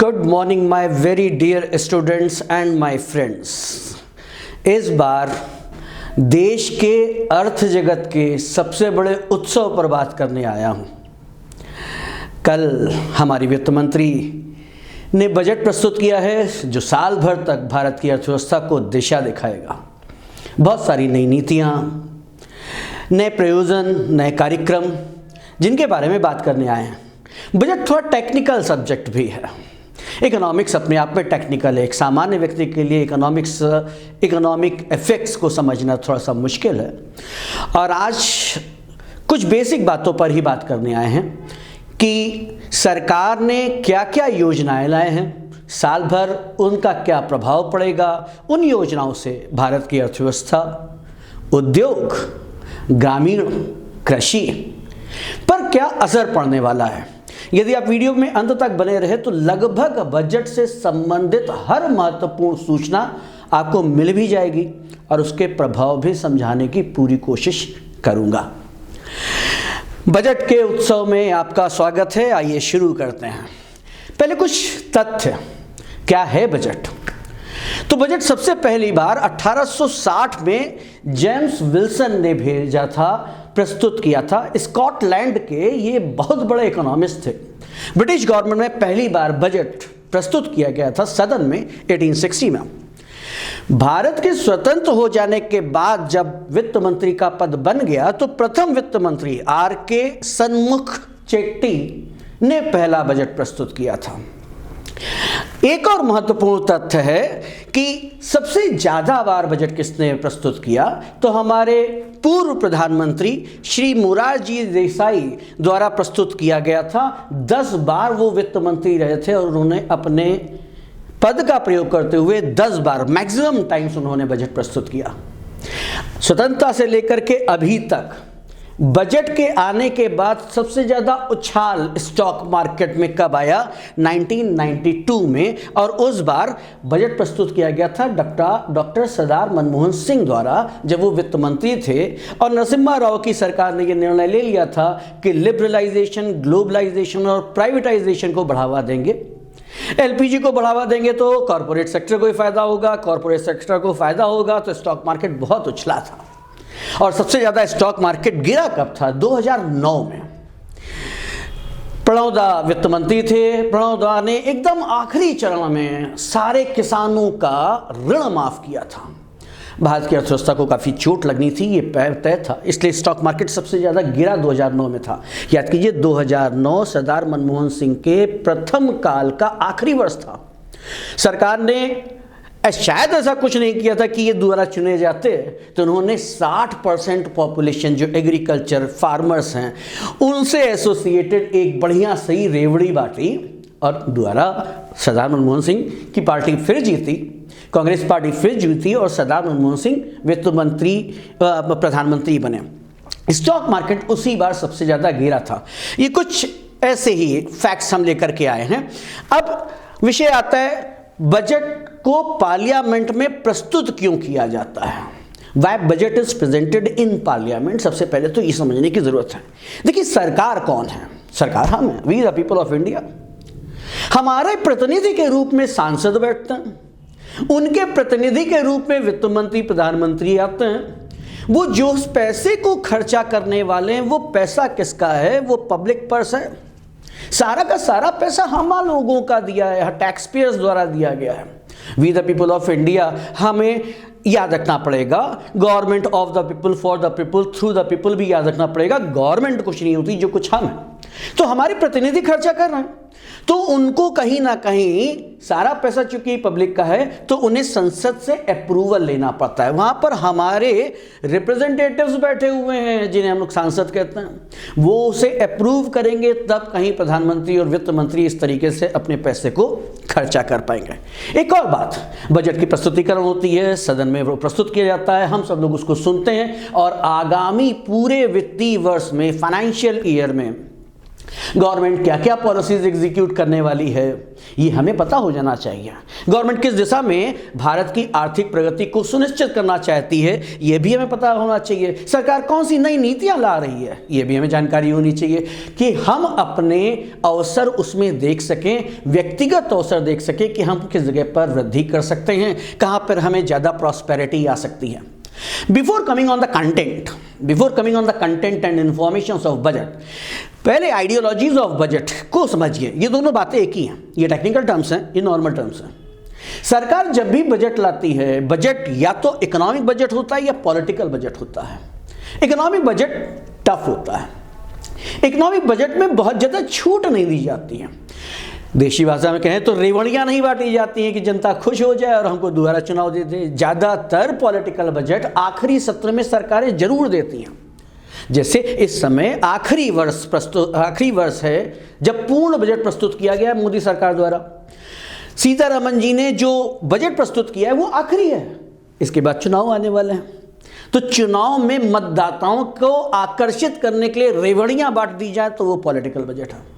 Good morning my very dear students and my friends. इस बार देश के अर्थ जगत के सबसे बड़े उत्सव पर बात करने आया हूँ। कल हमारी वित्त मंत्री ने बजट प्रस्तुत किया है जो साल भर तक भारत की अर्थव्यवस्था को दिशा दिखाएगा। बहुत सारी नई नीतियाँ, नए प्रयोजन, नए कार्यक्रम जिनके बारे में बात करने आए हैं। बजट थोड़ा टेक्निकल सब्जेक्ट भी है। इकोनॉमिक्स अपने आप में टेक्निकल है। एक सामान्य व्यक्ति के लिए इकोनॉमिक इफेक्ट्स को समझना थोड़ा सा मुश्किल है। और आज कुछ बेसिक बातों पर ही बात करने आए हैं कि सरकार ने क्या क्या योजनाएं लाए हैं, साल भर उनका क्या प्रभाव पड़ेगा, उन योजनाओं से भारत की अर्थव्यवस्था, उद्योग, ग्रामीण, कृषि पर क्या असर पड़ने वाला है। यदि आप वीडियो में अंत तक बने रहे तो लगभग बजट से संबंधित हर महत्वपूर्ण सूचना आपको मिल भी जाएगी और उसके प्रभाव भी समझाने की पूरी कोशिश करूंगा। बजट के उत्सव में आपका स्वागत है। आइए शुरू करते हैं। पहले कुछ तथ्य, क्या है बजट। तो बजट सबसे पहली बार 1860 में जेम्स विल्सन ने भेजा था, प्रस्तुत किया था। स्कॉटलैंड के ये बहुत बड़े इकोनॉमिस्ट थे। ब्रिटिश गवर्नमेंट में पहली बार बजट प्रस्तुत किया गया था सदन में 1860 में। भारत के स्वतंत्र हो जाने के बाद जब वित्त मंत्री का पद बन गया तो प्रथम वित्त मंत्री आर.के. सन्मुख चेट्टी ने पहला बजट प्रस्तुत किया था। एक और महत्वपूर्ण तथ्य है कि सबसे ज्यादा बार बजट किसने प्रस्तुत किया, तो हमारे पूर्व प्रधानमंत्री श्री मोरारजी देसाई द्वारा प्रस्तुत किया गया था। 10 बार वो वित्त मंत्री रहे थे और उन्होंने अपने पद का प्रयोग करते हुए 10 बार मैक्सिमम टाइम्स उन्होंने बजट प्रस्तुत किया। स्वतंत्रता से लेकर के अभी तक बजट के आने के बाद सबसे ज्यादा उछाल स्टॉक मार्केट में कब आया, 1992 में। और उस बार बजट प्रस्तुत किया गया था डॉक्टर सरदार मनमोहन सिंह द्वारा जब वो वित्त मंत्री थे। और नरसिम्हा राव की सरकार ने ये निर्णय ले लिया था कि लिबरलाइजेशन, ग्लोबलाइजेशन और प्राइवेटाइजेशन को बढ़ावा देंगे। एलपीजी को बढ़ावा देंगे तो कॉर्पोरेट सेक्टर को ही फायदा होगा, कॉर्पोरेट सेक्टर को फायदा होगा तो स्टॉक मार्केट बहुत उछला था। और सबसे ज्यादा स्टॉक मार्केट गिरा कब था, 2009 में। प्रणव दा वित्त मंत्री थे। प्रणव दा ने एकदम आखिरी चरण में सारे किसानों का ऋण माफ किया था। भारत की अर्थव्यवस्था को काफी चोट लगनी थी, ये तय था, इसलिए स्टॉक मार्केट सबसे ज्यादा गिरा 2009 में था। याद कीजिए 2009 सरदार मनमोहन सिंह के प्रथम काल का आखिरी वर्ष था। सरकार ने शायद ऐसा कुछ नहीं किया था कि ये दोबारा चुने जाते, तो उन्होंने 60% पॉपुलेशन जो एग्रीकल्चर फार्मर्स हैं उनसे एसोसिएटेड एक बढ़िया सही रेवड़ी बांटी और दोबारा सरदार मनमोहन सिंह की पार्टी फिर जीती, कांग्रेस पार्टी फिर जीती और सरदार मनमोहन सिंह वित्त मंत्री प्रधानमंत्री बने। स्टॉक मार्केट उसी बार सबसे ज्यादा गिरा था। ये कुछ ऐसे ही फैक्ट्स हम लेकर के आए हैं। अब विषय आता है बजट को पार्लियामेंट में प्रस्तुत क्यों किया जाता है। Why budget is presented in parliament. सबसे पहले तो ये समझने की जरूरत है। देखिए सरकार कौन है, सरकार हम हैं, we the people of India. हमारे प्रतिनिधि के रूप में सांसद बैठते हैं, उनके प्रतिनिधि के रूप में वित्त मंत्री, प्रधानमंत्री आते हैं। वो जो पैसे को खर्चा करने वाले हैं वो पैसा किसका है, वो पब्लिक पर्स है। सारा का सारा पैसा हम लोगों का दिया है, टैक्स पेयर्स द्वारा दिया गया है। We the people of India हमें याद रखना पड़ेगा। Government of the people, for the people, through the people भी याद रखना पड़ेगा। गवर्नमेंट कुछ नहीं होती, जो कुछ हम हैं। तो हमारे प्रतिनिधि खर्चा कर रहे हैं तो उनको कहीं ना कहीं सारा पैसा चूंकि पब्लिक का है तो उन्हें संसद से अप्रूवल लेना पड़ता है। वहां पर हमारे रिप्रेजेंटेटिव्स बैठे हुए हैं जिन्हें हम लोग सांसद कहते हैं, वो उसे अप्रूव करेंगे तब कहीं प्रधानमंत्री और वित्त मंत्री इस तरीके से अपने पैसे को खर्चा कर पाएंगे। एक और बात, बजट की प्रस्तुतिकरण होती है, सदन में वो प्रस्तुत किया जाता है, हम सब लोग उसको सुनते हैं और आगामी पूरे वित्तीय वर्ष में, फाइनेंशियल ईयर में गवर्नमेंट क्या क्या पॉलिसीज एग्जीक्यूट करने वाली है, ये हमें पता हो जाना चाहिए। गवर्नमेंट किस दिशा में भारत की आर्थिक प्रगति को सुनिश्चित करना चाहती है, ये भी हमें पता होना चाहिए। सरकार कौन सी नई नीतियां ला रही है, ये भी हमें जानकारी होनी चाहिए कि हम अपने अवसर उसमें देख सकें, व्यक्तिगत अवसर देख सकें कि हम किस जगह पर वृद्धि कर सकते हैं, कहाँ पर हमें ज़्यादा प्रॉस्पेरिटी आ सकती है। Before coming on the content and informations of budget, पहले आइडियोलॉजीज ऑफ बजट को समझिए। ये दोनों बातें एक ही हैं, ये टेक्निकल टर्म्स हैं, ये नॉर्मल टर्म्स हैं। सरकार जब भी बजट लाती है, बजट या तो इकोनॉमिक बजट होता है या पॉलिटिकल बजट होता है। इकोनॉमिक बजट टफ होता है। इकोनॉमिक बजट में बहुत ज़्यादा छूट नहीं दी जाती है। देशी भाषा में कहें तो रेवड़ियाँ नहीं बांटी जाती हैं कि जनता खुश हो जाए और हमको दोबारा चुनाव दे दे। ज़्यादातर पॉलिटिकल बजट आखिरी सत्र में सरकारें जरूर देती हैं। जैसे इस समय आखिरी वर्ष है जब पूर्ण बजट प्रस्तुत किया गया है मोदी सरकार द्वारा। सीतारमन जी ने जो बजट प्रस्तुत किया है वो आखिरी है, इसके बाद चुनाव आने वाले हैं। तो चुनाव में मतदाताओं को आकर्षित करने के लिए रेवड़ियाँ बांट दी जाए तो वो पॉलिटिकल बजट है।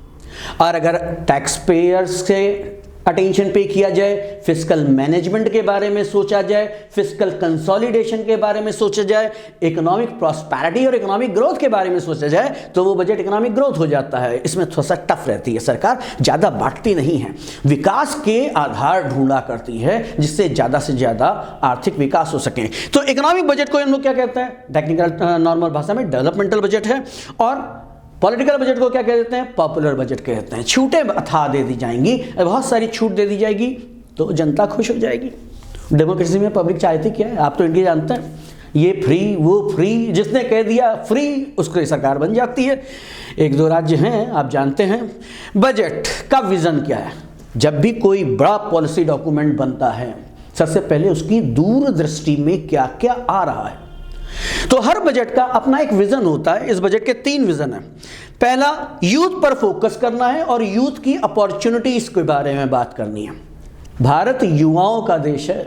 और अगर टैक्स पेयर्स से अटेंशन पे किया जाए, फिस्कल मैनेजमेंट के बारे में सोचा जाए, फिस्कल कंसोलिडेशन के बारे में सोचा जाए, इकोनॉमिक प्रॉस्पेरिटी और इकोनॉमिक ग्रोथ के बारे में सोचा जाए, तो वो बजट इकोनॉमिक ग्रोथ हो जाता है। इसमें थोड़ा सा टफ रहती है, सरकार ज़्यादा बांटती नहीं है, विकास के आधार ढूंढा करती है जिससे ज़्यादा से ज़्यादा आर्थिक विकास हो सके। तो इकोनॉमिक बजट को हम लोग क्या कहते हैं, टेक्निकल नॉर्मल भाषा में डेवलपमेंटल बजट है, और पॉलिटिकल बजट को क्या कहते हैं, पॉपुलर बजट कहते हैं। छूटें अथा दे दी जाएंगी, बहुत सारी छूट दे दी जाएगी तो जनता खुश हो जाएगी। डेमोक्रेसी में पब्लिक चाहती क्या है, आप तो इंडिया जानते हैं, ये फ्री वो फ्री, जिसने कह दिया फ्री उसकी सरकार बन जाती है। एक दो राज्य हैं आप जानते हैं। बजट का विजन क्या है, जब भी कोई बड़ा पॉलिसी डॉक्यूमेंट बनता है सबसे पहले उसकी दूरदृष्टि में क्या क्या आ रहा है। तो हर बजट का अपना एक विजन होता है। इस बजट के 3 विजन हैं। पहला, यूथ पर फोकस करना है और यूथ की अपॉर्चुनिटीज के बारे में बात करनी है। भारत युवाओं का देश है।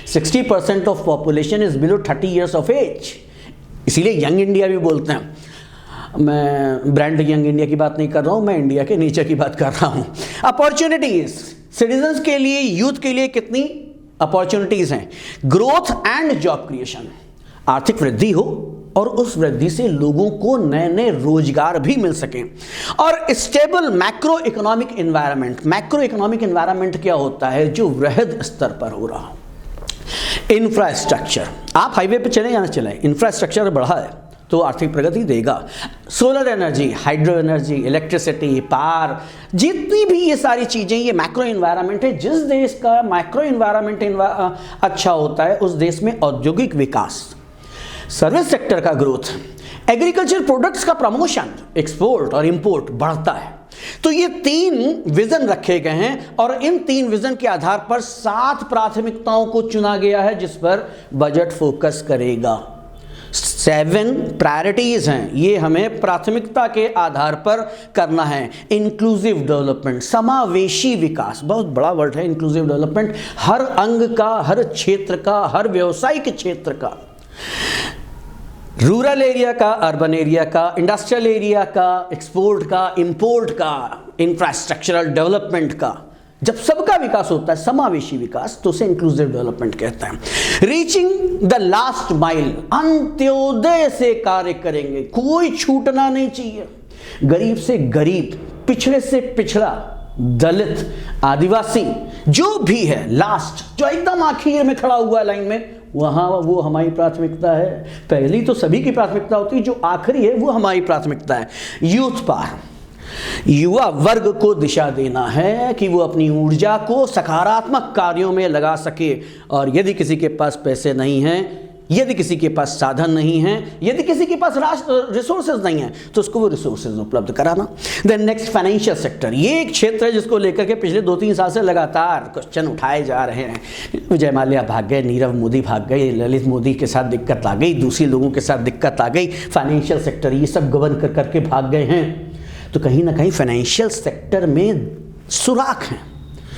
60% of population is below 30 years of age, इसीलिए यंग इंडिया भी बोलते हैं। मैं ब्रांड यंग इंडिया की बात नहीं कर रहा हूं, मैं इंडिया के नेचर की बात कर रहा हूं। अपॉर्चुनिटीज, सिटीजन्स के लिए, यूथ के लिए कितनी अपॉर्चुनिटीज हैं। ग्रोथ एंड जॉब क्रिएशन, आर्थिक वृद्धि हो और उस वृद्धि से लोगों को नए नए रोजगार भी मिल सके। और stable macro economic environment. Macro economic environment क्या होता है, जो वृहद स्तर पर हो रहा हो। इंफ्रास्ट्रक्चर, आप हाईवे पे चले या ना चले, इंफ्रास्ट्रक्चर बढ़ा है तो आर्थिक प्रगति देगा। Solar energy, hydro energy, electricity, power, जितनी भी ये सारी चीज़ें, ये मैक्रो इन्वायरमेंट है। जिस देश का मैक्रो इन्वायरमेंट अच्छा होता है उस देश में औद्योगिक विकास, सर्विस सेक्टर का ग्रोथ, एग्रीकल्चर प्रोडक्ट्स का प्रमोशन, एक्सपोर्ट और इंपोर्ट बढ़ता है। तो ये 3 विजन रखे गए हैं और इन 3 विजन के आधार पर 7 प्राथमिकताओं को चुना गया है जिस पर बजट फोकस करेगा। 7 प्रायोरिटीज हैं, ये हमें प्राथमिकता के आधार पर करना है। इंक्लूसिव डेवलपमेंट, समावेशी विकास, बहुत बड़ा वर्ड है इंक्लूसिव डेवलपमेंट। हर अंग का, हर क्षेत्र का, हर व्यवसायिक क्षेत्र का, रूरल एरिया का, अर्बन एरिया का, इंडस्ट्रियल एरिया का, एक्सपोर्ट का, इंपोर्ट का, इंफ्रास्ट्रक्चरल डेवलपमेंट का, जब सबका विकास होता है, समावेशी विकास, तो उसे इंक्लूसिव डेवलपमेंट कहते हैं। Reaching the last mile, Antyodaya से कार्य करेंगे, कोई छूटना नहीं चाहिए। गरीब से गरीब, पिछड़े से पिछड़ा, दलित, आदिवासी, जो भी है, लास्ट, जो एकदम आखिर में खड़ा हुआ है लाइन में, वहाँ वो हमारी प्राथमिकता है। पहली तो सभी की प्राथमिकता होती है, जो आखिरी है वो हमारी प्राथमिकता है। यूथ पावर, युवा वर्ग को दिशा देना है कि वो अपनी ऊर्जा को सकारात्मक कार्यों में लगा सके। और यदि किसी के पास पैसे नहीं हैं, यदि किसी के पास साधन नहीं है, यदि किसी के पास रिसोर्सेज नहीं है, तो उसको वो रिसोर्सेज उपलब्ध कराना। Then next, financial sector. ये एक क्षेत्र है जिसको लेकर के पिछले 2-3 साल से लगातार क्वेश्चन उठाए जा रहे हैं। विजय माल्या भाग गए, नीरव मोदी भाग गए, ललित मोदी के साथ दिक्कत आ गई, दूसरी लोगों के साथ दिक्कत आ गई, फाइनेंशियल सेक्टर ये सब गवर्न कर करके भाग गए हैं। तो कहीं ना कहीं फाइनेंशियल सेक्टर में सुराख हैं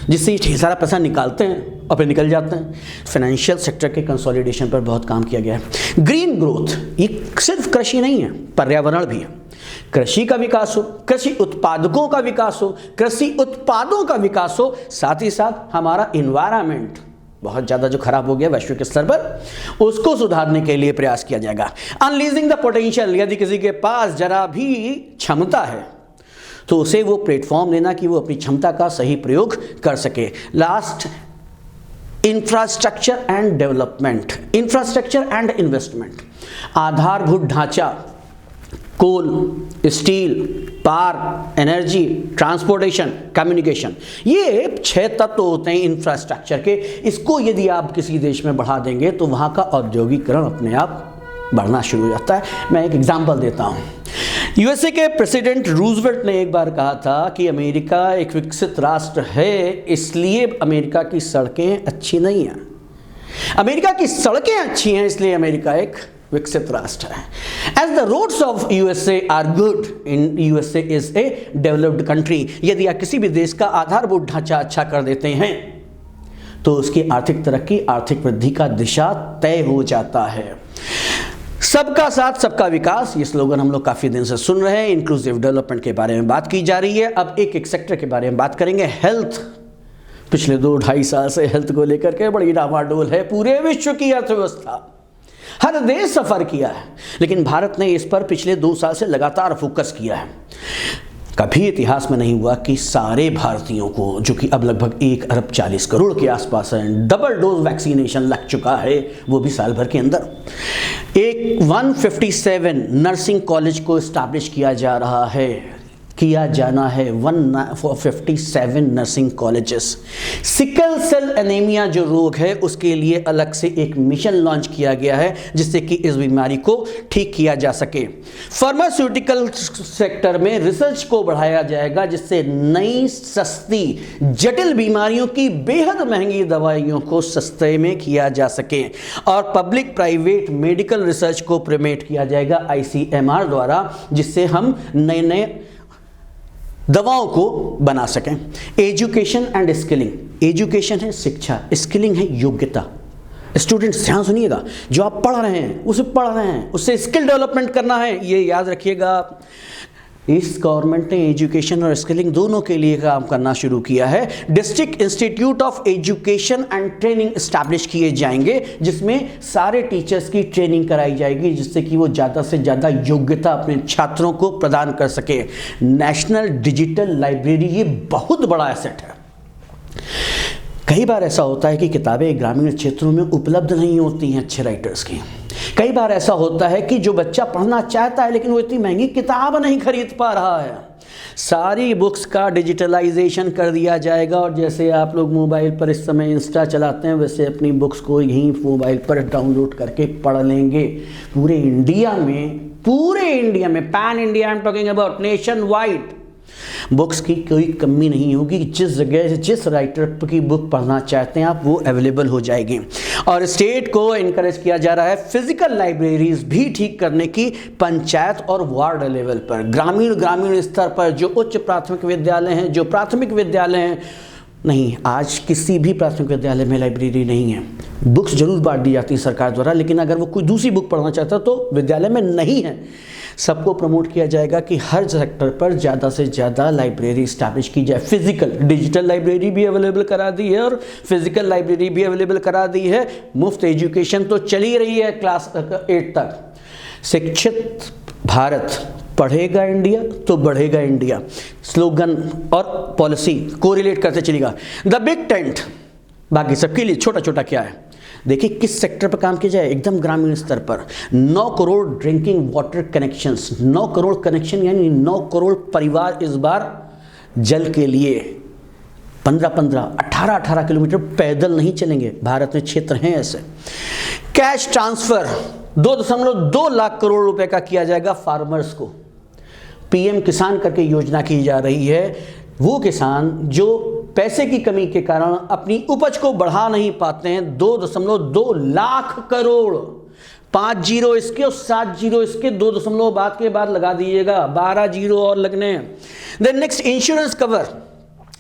जिससे ये ढेर सारा पैसा निकालते हैं और फिर निकल जाते हैं। फाइनेंशियल सेक्टर के कंसोलिडेशन पर बहुत काम किया गया है। ग्रीन ग्रोथ, ये सिर्फ कृषि नहीं है, पर्यावरण भी है। कृषि का विकास हो, कृषि उत्पादकों का विकास हो, कृषि उत्पादों का विकास हो, साथ ही साथ हमारा इन्वायरमेंट बहुत ज़्यादा जो खराब हो गया वैश्विक स्तर पर, उसको सुधारने के लिए प्रयास किया जाएगा। अनलीजिंग द पोटेंशियल, यदि किसी के पास जरा भी क्षमता है तो उसे वो प्लेटफॉर्म देना कि वो अपनी क्षमता का सही प्रयोग कर सके। Last, infrastructure and development, infrastructure and investment, आधारभूत ढांचा, coal, steel, power, energy, transportation, communication, ये 6 तत्व होते हैं इंफ्रास्ट्रक्चर के। इसको यदि आप किसी देश में बढ़ा देंगे तो वहाँ का औद्योगिकरण अपने आप बढ़ना शुरू हो जाता है। मैं एक एग्जांपल देता हूँ। यूएसए के प्रेसिडेंट रूजवेल्ट ने एक बार कहा था कि अमेरिका एक विकसित राष्ट्र है, इसलिए अमेरिका की सड़कें अच्छी नहीं हैं। अमेरिका की सड़कें अच्छी हैं इसलिए अमेरिका एक विकसित राष्ट्र है। As the roads of USA are good, in USA is a developed country. यदि आप किसी भी देश का आधारभूत ढांचा अच्छा कर देते हैं तो उसकी आर्थिक तरक्की, आर्थिक वृद्धि का दिशा तय हो जाता है। सबका साथ सबका विकास, ये स्लोगन हम लोग काफी दिन से सुन रहे हैं। इंक्लूसिव डेवलपमेंट के बारे में बात की जा रही है। अब एक सेक्टर के बारे में बात करेंगे, हेल्थ। पिछले 2-2.5 साल से हेल्थ को लेकर के बड़ी डामाडोल है पूरे विश्व की अर्थव्यवस्था। हर देश सफर किया है, लेकिन भारत ने इस पर पिछले 2 साल से लगातार फोकस किया है। कभी इतिहास में नहीं हुआ कि सारे भारतीयों को, जो कि अब लगभग 1 अरब 40 करोड़ के आसपास है, डबल डोज वैक्सीनेशन लग चुका है, वो भी साल भर के अंदर। एक 157 नर्सिंग कॉलेज को इस्टेब्लिश किया जाना है 157 nursing colleges. Sickle cell anaemia जो रोग है उसके लिए अलग से एक मिशन लॉन्च किया गया है जिससे कि इस बीमारी को ठीक किया जा सके। फार्मास्यूटिकल सेक्टर में रिसर्च को बढ़ाया जाएगा जिससे नई सस्ती जटिल बीमारियों की बेहद महंगी दवाइयों को सस्ते में किया जा सके। और पब्लिक प्राइवेट मेडिकल रिसर्च को प्रमोट किया जाएगा ICMR द्वारा, जिससे हम नए नए दवाओं को बना सकें। एजुकेशन एंड स्किलिंग, एजुकेशन है शिक्षा, स्किलिंग है योग्यता। स्टूडेंट्स ध्यान सुनिएगा, जो आप पढ़ रहे हैं उसे पढ़ रहे हैं, उससे स्किल डेवलपमेंट करना है, ये याद रखिएगा। इस गवर्नमेंट ने एजुकेशन और स्किलिंग दोनों के लिए काम करना शुरू किया है। District institute of education and training establish किए जाएंगे जिसमें सारे टीचर्स की ट्रेनिंग कराई जाएगी जिससे कि वो ज़्यादा से ज़्यादा योग्यता अपने छात्रों को प्रदान कर सके। नेशनल डिजिटल लाइब्रेरी, ये बहुत बड़ा एसेट है। कई बार ऐसा होता है कि किताबें ग्रामीण क्षेत्रों में उपलब्ध नहीं होती हैं अच्छे राइटर्स की। कई बार ऐसा होता है कि जो बच्चा पढ़ना चाहता है लेकिन वो इतनी महंगी किताब नहीं खरीद पा रहा है। सारी बुक्स का डिजिटलाइजेशन कर दिया जाएगा और जैसे आप लोग मोबाइल पर इस समय इंस्टा चलाते हैं वैसे अपनी बुक्स को यहीं मोबाइल पर डाउनलोड करके पढ़ लेंगे। पूरे इंडिया में pan India, I am talking about nation wide, books की कोई कमी नहीं होगी। जिस जगह से जिस राइटर की बुक पढ़ना चाहते हैं आप वो अवेलेबल हो जाएगी। और स्टेट को इनकरेज किया जा रहा है फिजिकल लाइब्रेरीज भी ठीक करने की, पंचायत और वार्ड लेवल पर, ग्रामीण स्तर पर जो उच्च प्राथमिक विद्यालय हैं, जो प्राथमिक विद्यालय हैं, नहीं आज किसी भी प्राथमिक विद्यालय में लाइब्रेरी नहीं है। बुक्स जरूर बांट दी जाती है सरकार द्वारा, लेकिन अगर वो कोई दूसरी बुक पढ़ना चाहता है तो विद्यालय में नहीं है। सबको प्रमोट किया जाएगा कि हर सेक्टर पर ज़्यादा से ज़्यादा लाइब्रेरी इस्टेब्लिश की जाए। फिजिकल, डिजिटल लाइब्रेरी भी अवेलेबल करा दी है और फिजिकल लाइब्रेरी भी अवेलेबल करा दी है। मुफ्त एजुकेशन तो चली रही है क्लास 8 तक। शिक्षित भारत, पढ़ेगा इंडिया तो बढ़ेगा इंडिया, स्लोगन और पॉलिसी कोरिलेट करते चलेगा। द बिग टेंट, बाकी सबके लिए छोटा छोटा क्या है। देखिए किस सेक्टर पर काम किया जाए, एकदम ग्रामीण स्तर पर 9 crore drinking water connections, 9 crore connection यानी 9 करोड़ परिवार इस बार जल के लिए 15-15, 18-18 किलोमीटर पैदल नहीं चलेंगे। भारत में क्षेत्र हैं ऐसे। कैश ट्रांसफर 2.2 लाख करोड़ रुपए का किया जाएगा फार्मर्स को। पीएम किसान करके योजना की जा रही है। वो किसान जो पैसे की कमी के कारण अपनी उपज को बढ़ा नहीं पाते हैं, 2.2 लाख करोड़, 5 जीरो इसके और 7 जीरो इसके, 2 बाद के बाद लगा दीजिएगा, 12 जीरो और लगने हैं। Then next insurance cover,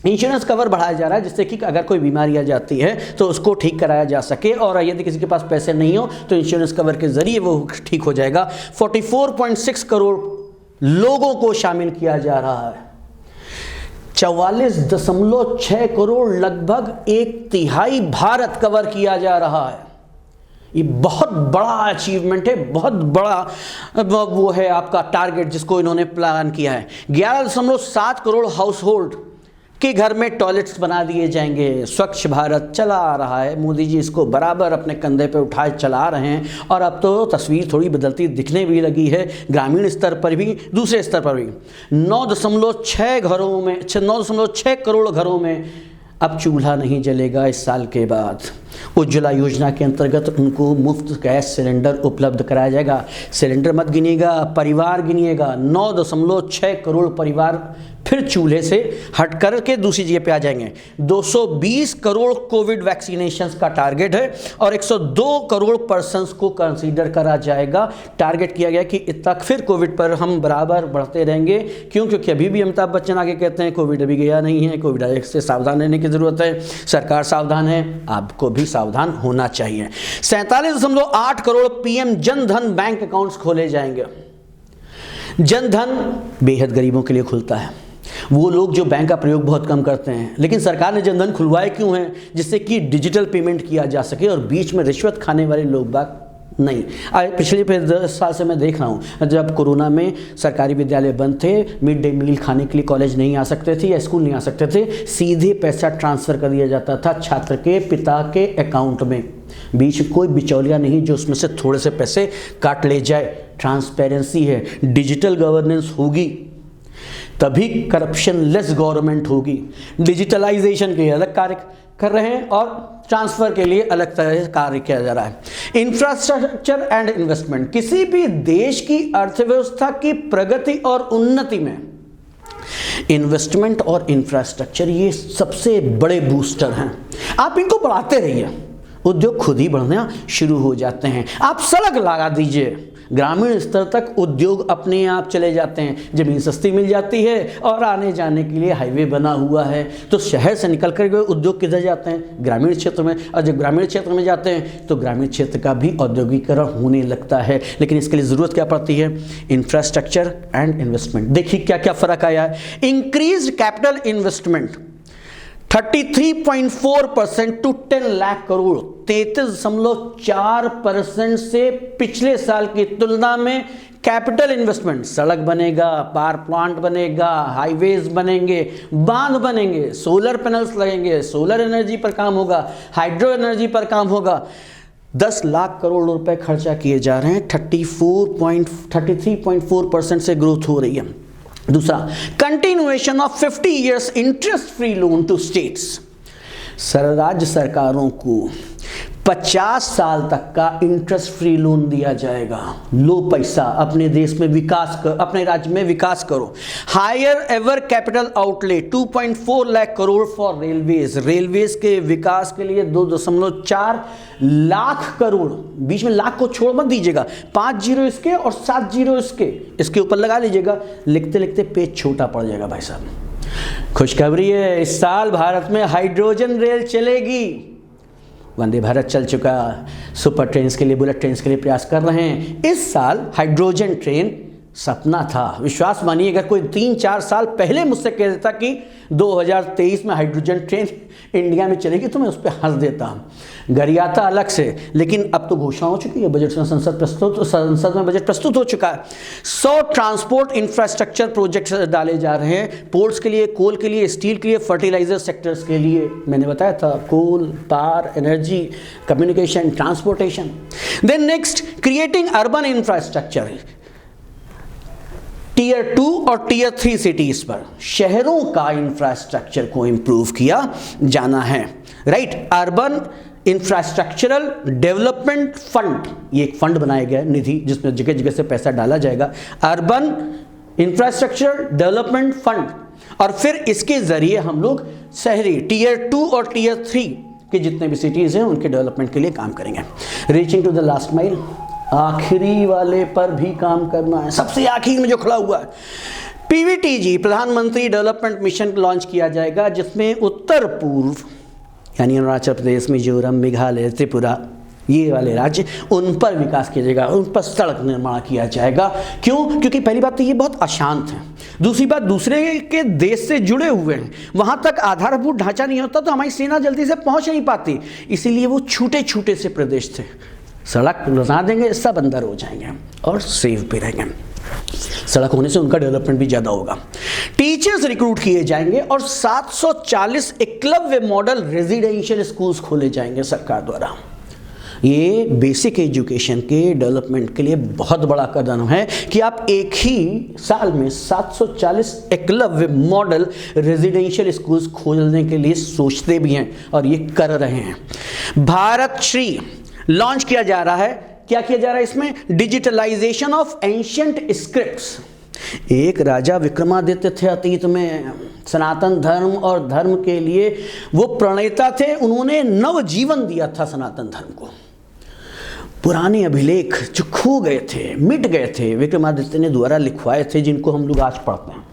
insurance cover बढ़ाया जा रहा है जिससे कि अगर कोई बीमारी आ जाती है तो उसको ठीक कराया जा सके, और यदि किसी के पास पैसे नहीं हो तो इंश्योरेंस कवर के जरिए वो ठीक हो जाएगा। 44.6 करोड़ लोगों को शामिल किया जा रहा है। 44.6 करोड़, लगभग 1/3 भारत कवर किया जा रहा है। ये बहुत बड़ा अचीवमेंट है, बहुत बड़ा वो है आपका टारगेट जिसको इन्होंने प्लान किया है। 11.7 करोड़ हाउस होल्ड के घर में टॉयलेट्स बना दिए जाएंगे। स्वच्छ भारत चला आ रहा है, मोदी जी इसको बराबर अपने कंधे पे उठाए चला रहे हैं, और अब तो तस्वीर थोड़ी बदलती दिखने भी लगी है, ग्रामीण स्तर पर भी, दूसरे स्तर पर भी। 9.6 करोड़ घरों में अब चूल्हा नहीं जलेगा इस साल के बाद। उज्ज्वला योजना के अंतर्गत उनको मुफ्त गैस सिलेंडर उपलब्ध कराया जाएगा। सिलेंडर मत गिनिएगा, परिवार गिनिएगा। 9.6 करोड़ परिवार फिर चूल्हे से हट कर के दूसरी जगह पे आ जाएंगे। 220 करोड़ कोविड वैक्सीनेशंस का टारगेट है और 102 करोड़ पर्सन्स को कंसीडर करा जाएगा। टारगेट किया गया कि इतना फिर कोविड पर हम बराबर बढ़ते रहेंगे। क्यों? क्योंकि अभी भी अमिताभ बच्चन आगे कहते हैं कोविड अभी गया नहीं है, कोविड से सावधान रहने की जरूरत है। सरकार सावधान है, आपको भी सावधान होना चाहिए। 47.8 crore PM Jan Dhan bank accounts खोले जाएंगे। जन धन बेहद गरीबों के लिए खुलता है, वो लोग जो बैंक का प्रयोग बहुत कम करते हैं। लेकिन सरकार ने जनधन खुलवाए क्यों हैं? जिससे कि डिजिटल पेमेंट किया जा सके और बीच में रिश्वत खाने वाले लोग बाग नहीं। पिछले 10 साल से मैं देख रहा हूँ, जब कोरोना में सरकारी विद्यालय बंद थे, मिड डे मील खाने के लिए कॉलेज नहीं आ सकते थे या स्कूल नहीं आ सकते थे, सीधे पैसा ट्रांसफ़र कर दिया जाता था छात्र के पिता के अकाउंट में। बीच कोई बिचौलिया नहीं जो उसमें से थोड़े से पैसे काट ले जाए। ट्रांसपेरेंसी है, डिजिटल गवर्नेंस होगी तभी करप्शन लेस गवर्नमेंट होगी। डिजिटलाइजेशन के अलग कार्य कर रहे हैं और ट्रांसफर के लिए अलग तरह से कार्य किया जा रहा है। इंफ्रास्ट्रक्चर एंड इन्वेस्टमेंट, किसी भी देश की अर्थव्यवस्था की प्रगति और उन्नति में इन्वेस्टमेंट और इंफ्रास्ट्रक्चर ये सबसे बड़े बूस्टर हैं। आप इनको बढ़ाते रहिए, उद्योग खुद ही बढ़ना शुरू हो जाते हैं। आप सड़क लगा दीजिए, ग्रामीण स्तर तक उद्योग अपने आप चले जाते हैं। ज़मीन सस्ती मिल जाती है और आने जाने के लिए हाईवे बना हुआ है, तो शहर से निकल कर उद्योग किधर जाते हैं? ग्रामीण क्षेत्र में। और जब ग्रामीण क्षेत्र में जाते हैं तो ग्रामीण क्षेत्र का भी औद्योगिकरण होने लगता है। लेकिन इसके लिए ज़रूरत क्या पड़ती है? Infrastructure and investment. देखिए क्या क्या फ़र्क आया है। Increase capital investment 33.4% to 10 lakh crore, 33.4% से पिछले साल की तुलना में कैपिटल इन्वेस्टमेंट। सड़क बनेगा, पावर प्लांट बनेगा, हाईवेज बनेंगे, बांध बनेंगे, सोलर पैनल्स लगेंगे, सोलर एनर्जी पर काम होगा, हाइड्रो एनर्जी पर काम होगा। 10 लाख करोड़ रुपए खर्चा किए जा रहे हैं। 33.4% से ग्रोथ हो रही है। दूसरा, continuation of 50 years interest free loan to states. राज्य सरकारों को 50 साल तक का इंटरेस्ट फ्री लोन दिया जाएगा। लो पैसा, अपने देश में विकास कर, अपने राज्य में विकास करो। Higher ever capital outlay 2.4 lakh crore for railways. Railways के विकास के लिए 2.4 लाख करोड़। बीच में लाख को छोड़ मत दीजिएगा, 5 जीरो इसके और 7 जीरो इसके ऊपर लगा लीजिएगा। लिखते लिखते पेज छोटा पड़ जाएगा भाई साहब। खुशखबरी है, इस साल भारत में हाइड्रोजन रेल चलेगी। वंदे भारत चल चुका, सुपर ट्रेन के लिए, बुलेट ट्रेन के लिए प्रयास कर रहे हैं। इस साल हाइड्रोजन ट्रेन सपना था। विश्वास मानिए, अगर कोई 3-4 साल पहले मुझसे कह देता कि 2023 में हाइड्रोजन ट्रेन इंडिया में चलेगी तो मैं उस पर हंस देता, गरियाता अलग से। लेकिन अब तो घोषणा हो चुकी है, बजट में संसद में बजट प्रस्तुत हो चुका है। 100 ट्रांसपोर्ट इंफ्रास्ट्रक्चर प्रोजेक्ट्स डाले जा रहे हैं, पोर्ट्स के लिए, कोल के लिए, स्टील के लिए, फर्टिलाइजर सेक्टर्स के लिए। मैंने बताया था, coal, power, energy, communication, transportation. Then next, creating urban infrastructure. Tier 2 और टीयर 3 सिटीज पर शहरों का इंफ्रास्ट्रक्चर को इंप्रूव किया जाना है। Right, urban infrastructural development fund, ये एक फंड बनाया गया है, निधि, जिसमें जगह जगह से पैसा डाला जाएगा। अर्बन इंफ्रास्ट्रक्चर डेवलपमेंट फंड, और फिर इसके जरिए हम लोग शहरी टीयर 2 और टीयर 3 के जितने भी सिटीज हैं उनके डेवलपमेंट के लिए काम करेंगे। Reaching to the last mile, आखिरी वाले पर भी काम करना है, सबसे आखिर में जो खड़ा हुआ है। पीवीटीजी, प्रधानमंत्री डेवलपमेंट मिशन लॉन्च किया जाएगा, जिसमें उत्तर पूर्व यानी अरुणाचल प्रदेश, मिजोरम, मेघालय, त्रिपुरा, ये वाले राज्य, उन पर विकास किया जाएगा, उन पर सड़क निर्माण किया जाएगा। क्यों? क्योंकि पहली बात तो ये बहुत अशांत है, दूसरी बात दूसरे के देश से जुड़े हुए हैं, वहाँ तक आधारभूत ढांचा नहीं होता तो हमारी सेना जल्दी से पहुँच नहीं पाती, इसीलिए वो छोटे छोटे से प्रदेश थे। सड़क बना देंगे, सब अंदर हो जाएंगे और सेफ भी रहेंगे। सड़क होने से उनका डेवलपमेंट भी ज़्यादा होगा। टीचर्स रिक्रूट किए जाएंगे और 740 एकलव्य मॉडल रेजिडेंशियल स्कूल्स खोले जाएंगे सरकार द्वारा। ये बेसिक एजुकेशन के डेवलपमेंट के लिए बहुत बड़ा कदम है कि आप एक ही साल में 740 एकलव्य मॉडल रेजिडेंशियल स्कूल्स खोलने के लिए सोचते भी हैं और ये कर रहे हैं। भारत श्री लॉन्च किया जा रहा है। क्या किया जा रहा है इसमें? Digitalisation of ancient scripts. एक राजा विक्रमादित्य थे अतीत में, सनातन धर्म और धर्म के लिए वो प्रणेता थे, उन्होंने नव जीवन दिया था सनातन धर्म को। पुराने अभिलेख जो खो गए थे, मिट गए थे, विक्रमादित्य ने द्वारा लिखवाए थे, जिनको हम लोग आज पढ़ते हैं।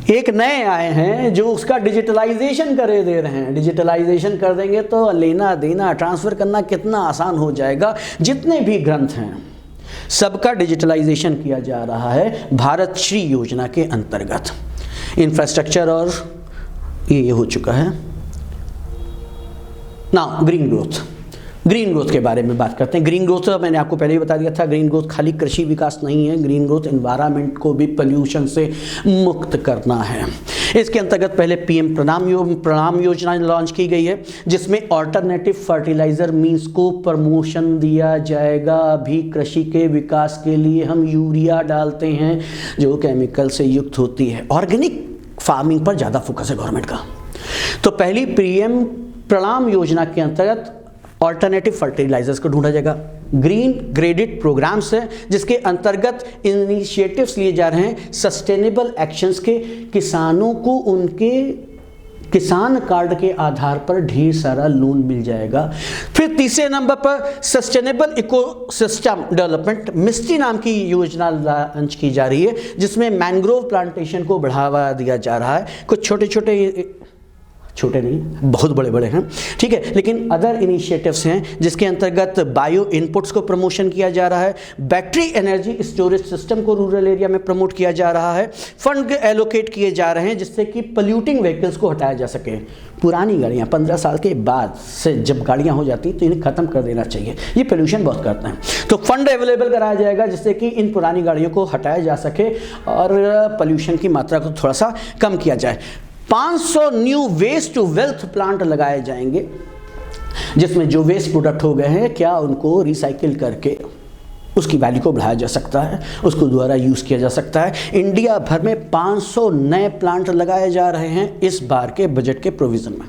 एक नए आए हैं जो उसका डिजिटलाइजेशन करे दे रहे हैं। डिजिटलाइजेशन कर देंगे तो लेना देना ट्रांसफ़र करना कितना आसान हो जाएगा। जितने भी ग्रंथ हैं सबका डिजिटलाइजेशन किया जा रहा है भारत श्री योजना के अंतर्गत। इंफ्रास्ट्रक्चर और ये हो चुका है ना। ग्रीन ग्रोथ के बारे में बात करते हैं। ग्रीन ग्रोथ मैंने आपको पहले ही बता दिया था, ग्रीन ग्रोथ खाली कृषि विकास नहीं है, ग्रीन ग्रोथ एनवायरनमेंट को भी पोल्यूशन से मुक्त करना है। इसके अंतर्गत पहले पीएम प्रणाम योजना लॉन्च की गई है, जिसमें ऑल्टरनेटिव फर्टिलाइजर मीन्स को प्रमोशन दिया जाएगा। अभी कृषि के विकास के लिए हम यूरिया डालते हैं जो केमिकल से युक्त होती है। ऑर्गेनिक फार्मिंग पर ज़्यादा फोकस है गवर्नमेंट का। तो पहली पीएम प्रणाम योजना के अंतर्गत ऑल्टरनेटिव फर्टिलाइजर्स को ढूंढा जाएगा। ग्रीन क्रेडिट प्रोग्राम्स है जिसके अंतर्गत इनिशिएटिव्स लिए जा रहे हैं सस्टेनेबल एक्शंस के। किसानों को उनके किसान कार्ड के आधार पर ढेर सारा लोन मिल जाएगा। फिर तीसरे नंबर पर सस्टेनेबल इकोसिस्टम डेवलपमेंट मिस्टी नाम की योजना लॉन्च की जा रही है, जिसमें मैंग्रोव प्लांटेशन को बढ़ावा दिया जा रहा है। कुछ छोटे नहीं, बहुत बड़े बड़े हैं, ठीक है, लेकिन अदर इनिशिएटिव्स हैं जिसके अंतर्गत बायो इनपुट्स को प्रमोशन किया जा रहा है। बैटरी एनर्जी स्टोरेज सिस्टम को रूरल एरिया में प्रमोट किया जा रहा है। फंड एलोकेट किए जा रहे हैं जिससे कि पोल्यूटिंग व्हीकल्स को हटाया जा सके। पुरानी गाड़ियाँ 15 साल के बाद से जब गाड़ियाँ हो जाती तो इन्हें ख़त्म कर देना चाहिए, ये पोल्यूशन बहुत करते हैं। तो फंड अवेलेबल कराया जाएगा जिससे कि इन पुरानी गाड़ियों को हटाया जा सके और पोल्यूशन की मात्रा को थोड़ा सा कम किया जाए। 500 new waste to wealth plant लगाए जाएंगे, जिसमें जो वेस्ट प्रोडक्ट हो गए हैं क्या उनको रिसाइकिल करके उसकी वैल्यू को बढ़ाया जा सकता है, उसको दोबारा यूज़ किया जा सकता है। इंडिया भर में 500 नए प्लांट लगाए जा रहे हैं इस बार के बजट के प्रोविज़न में।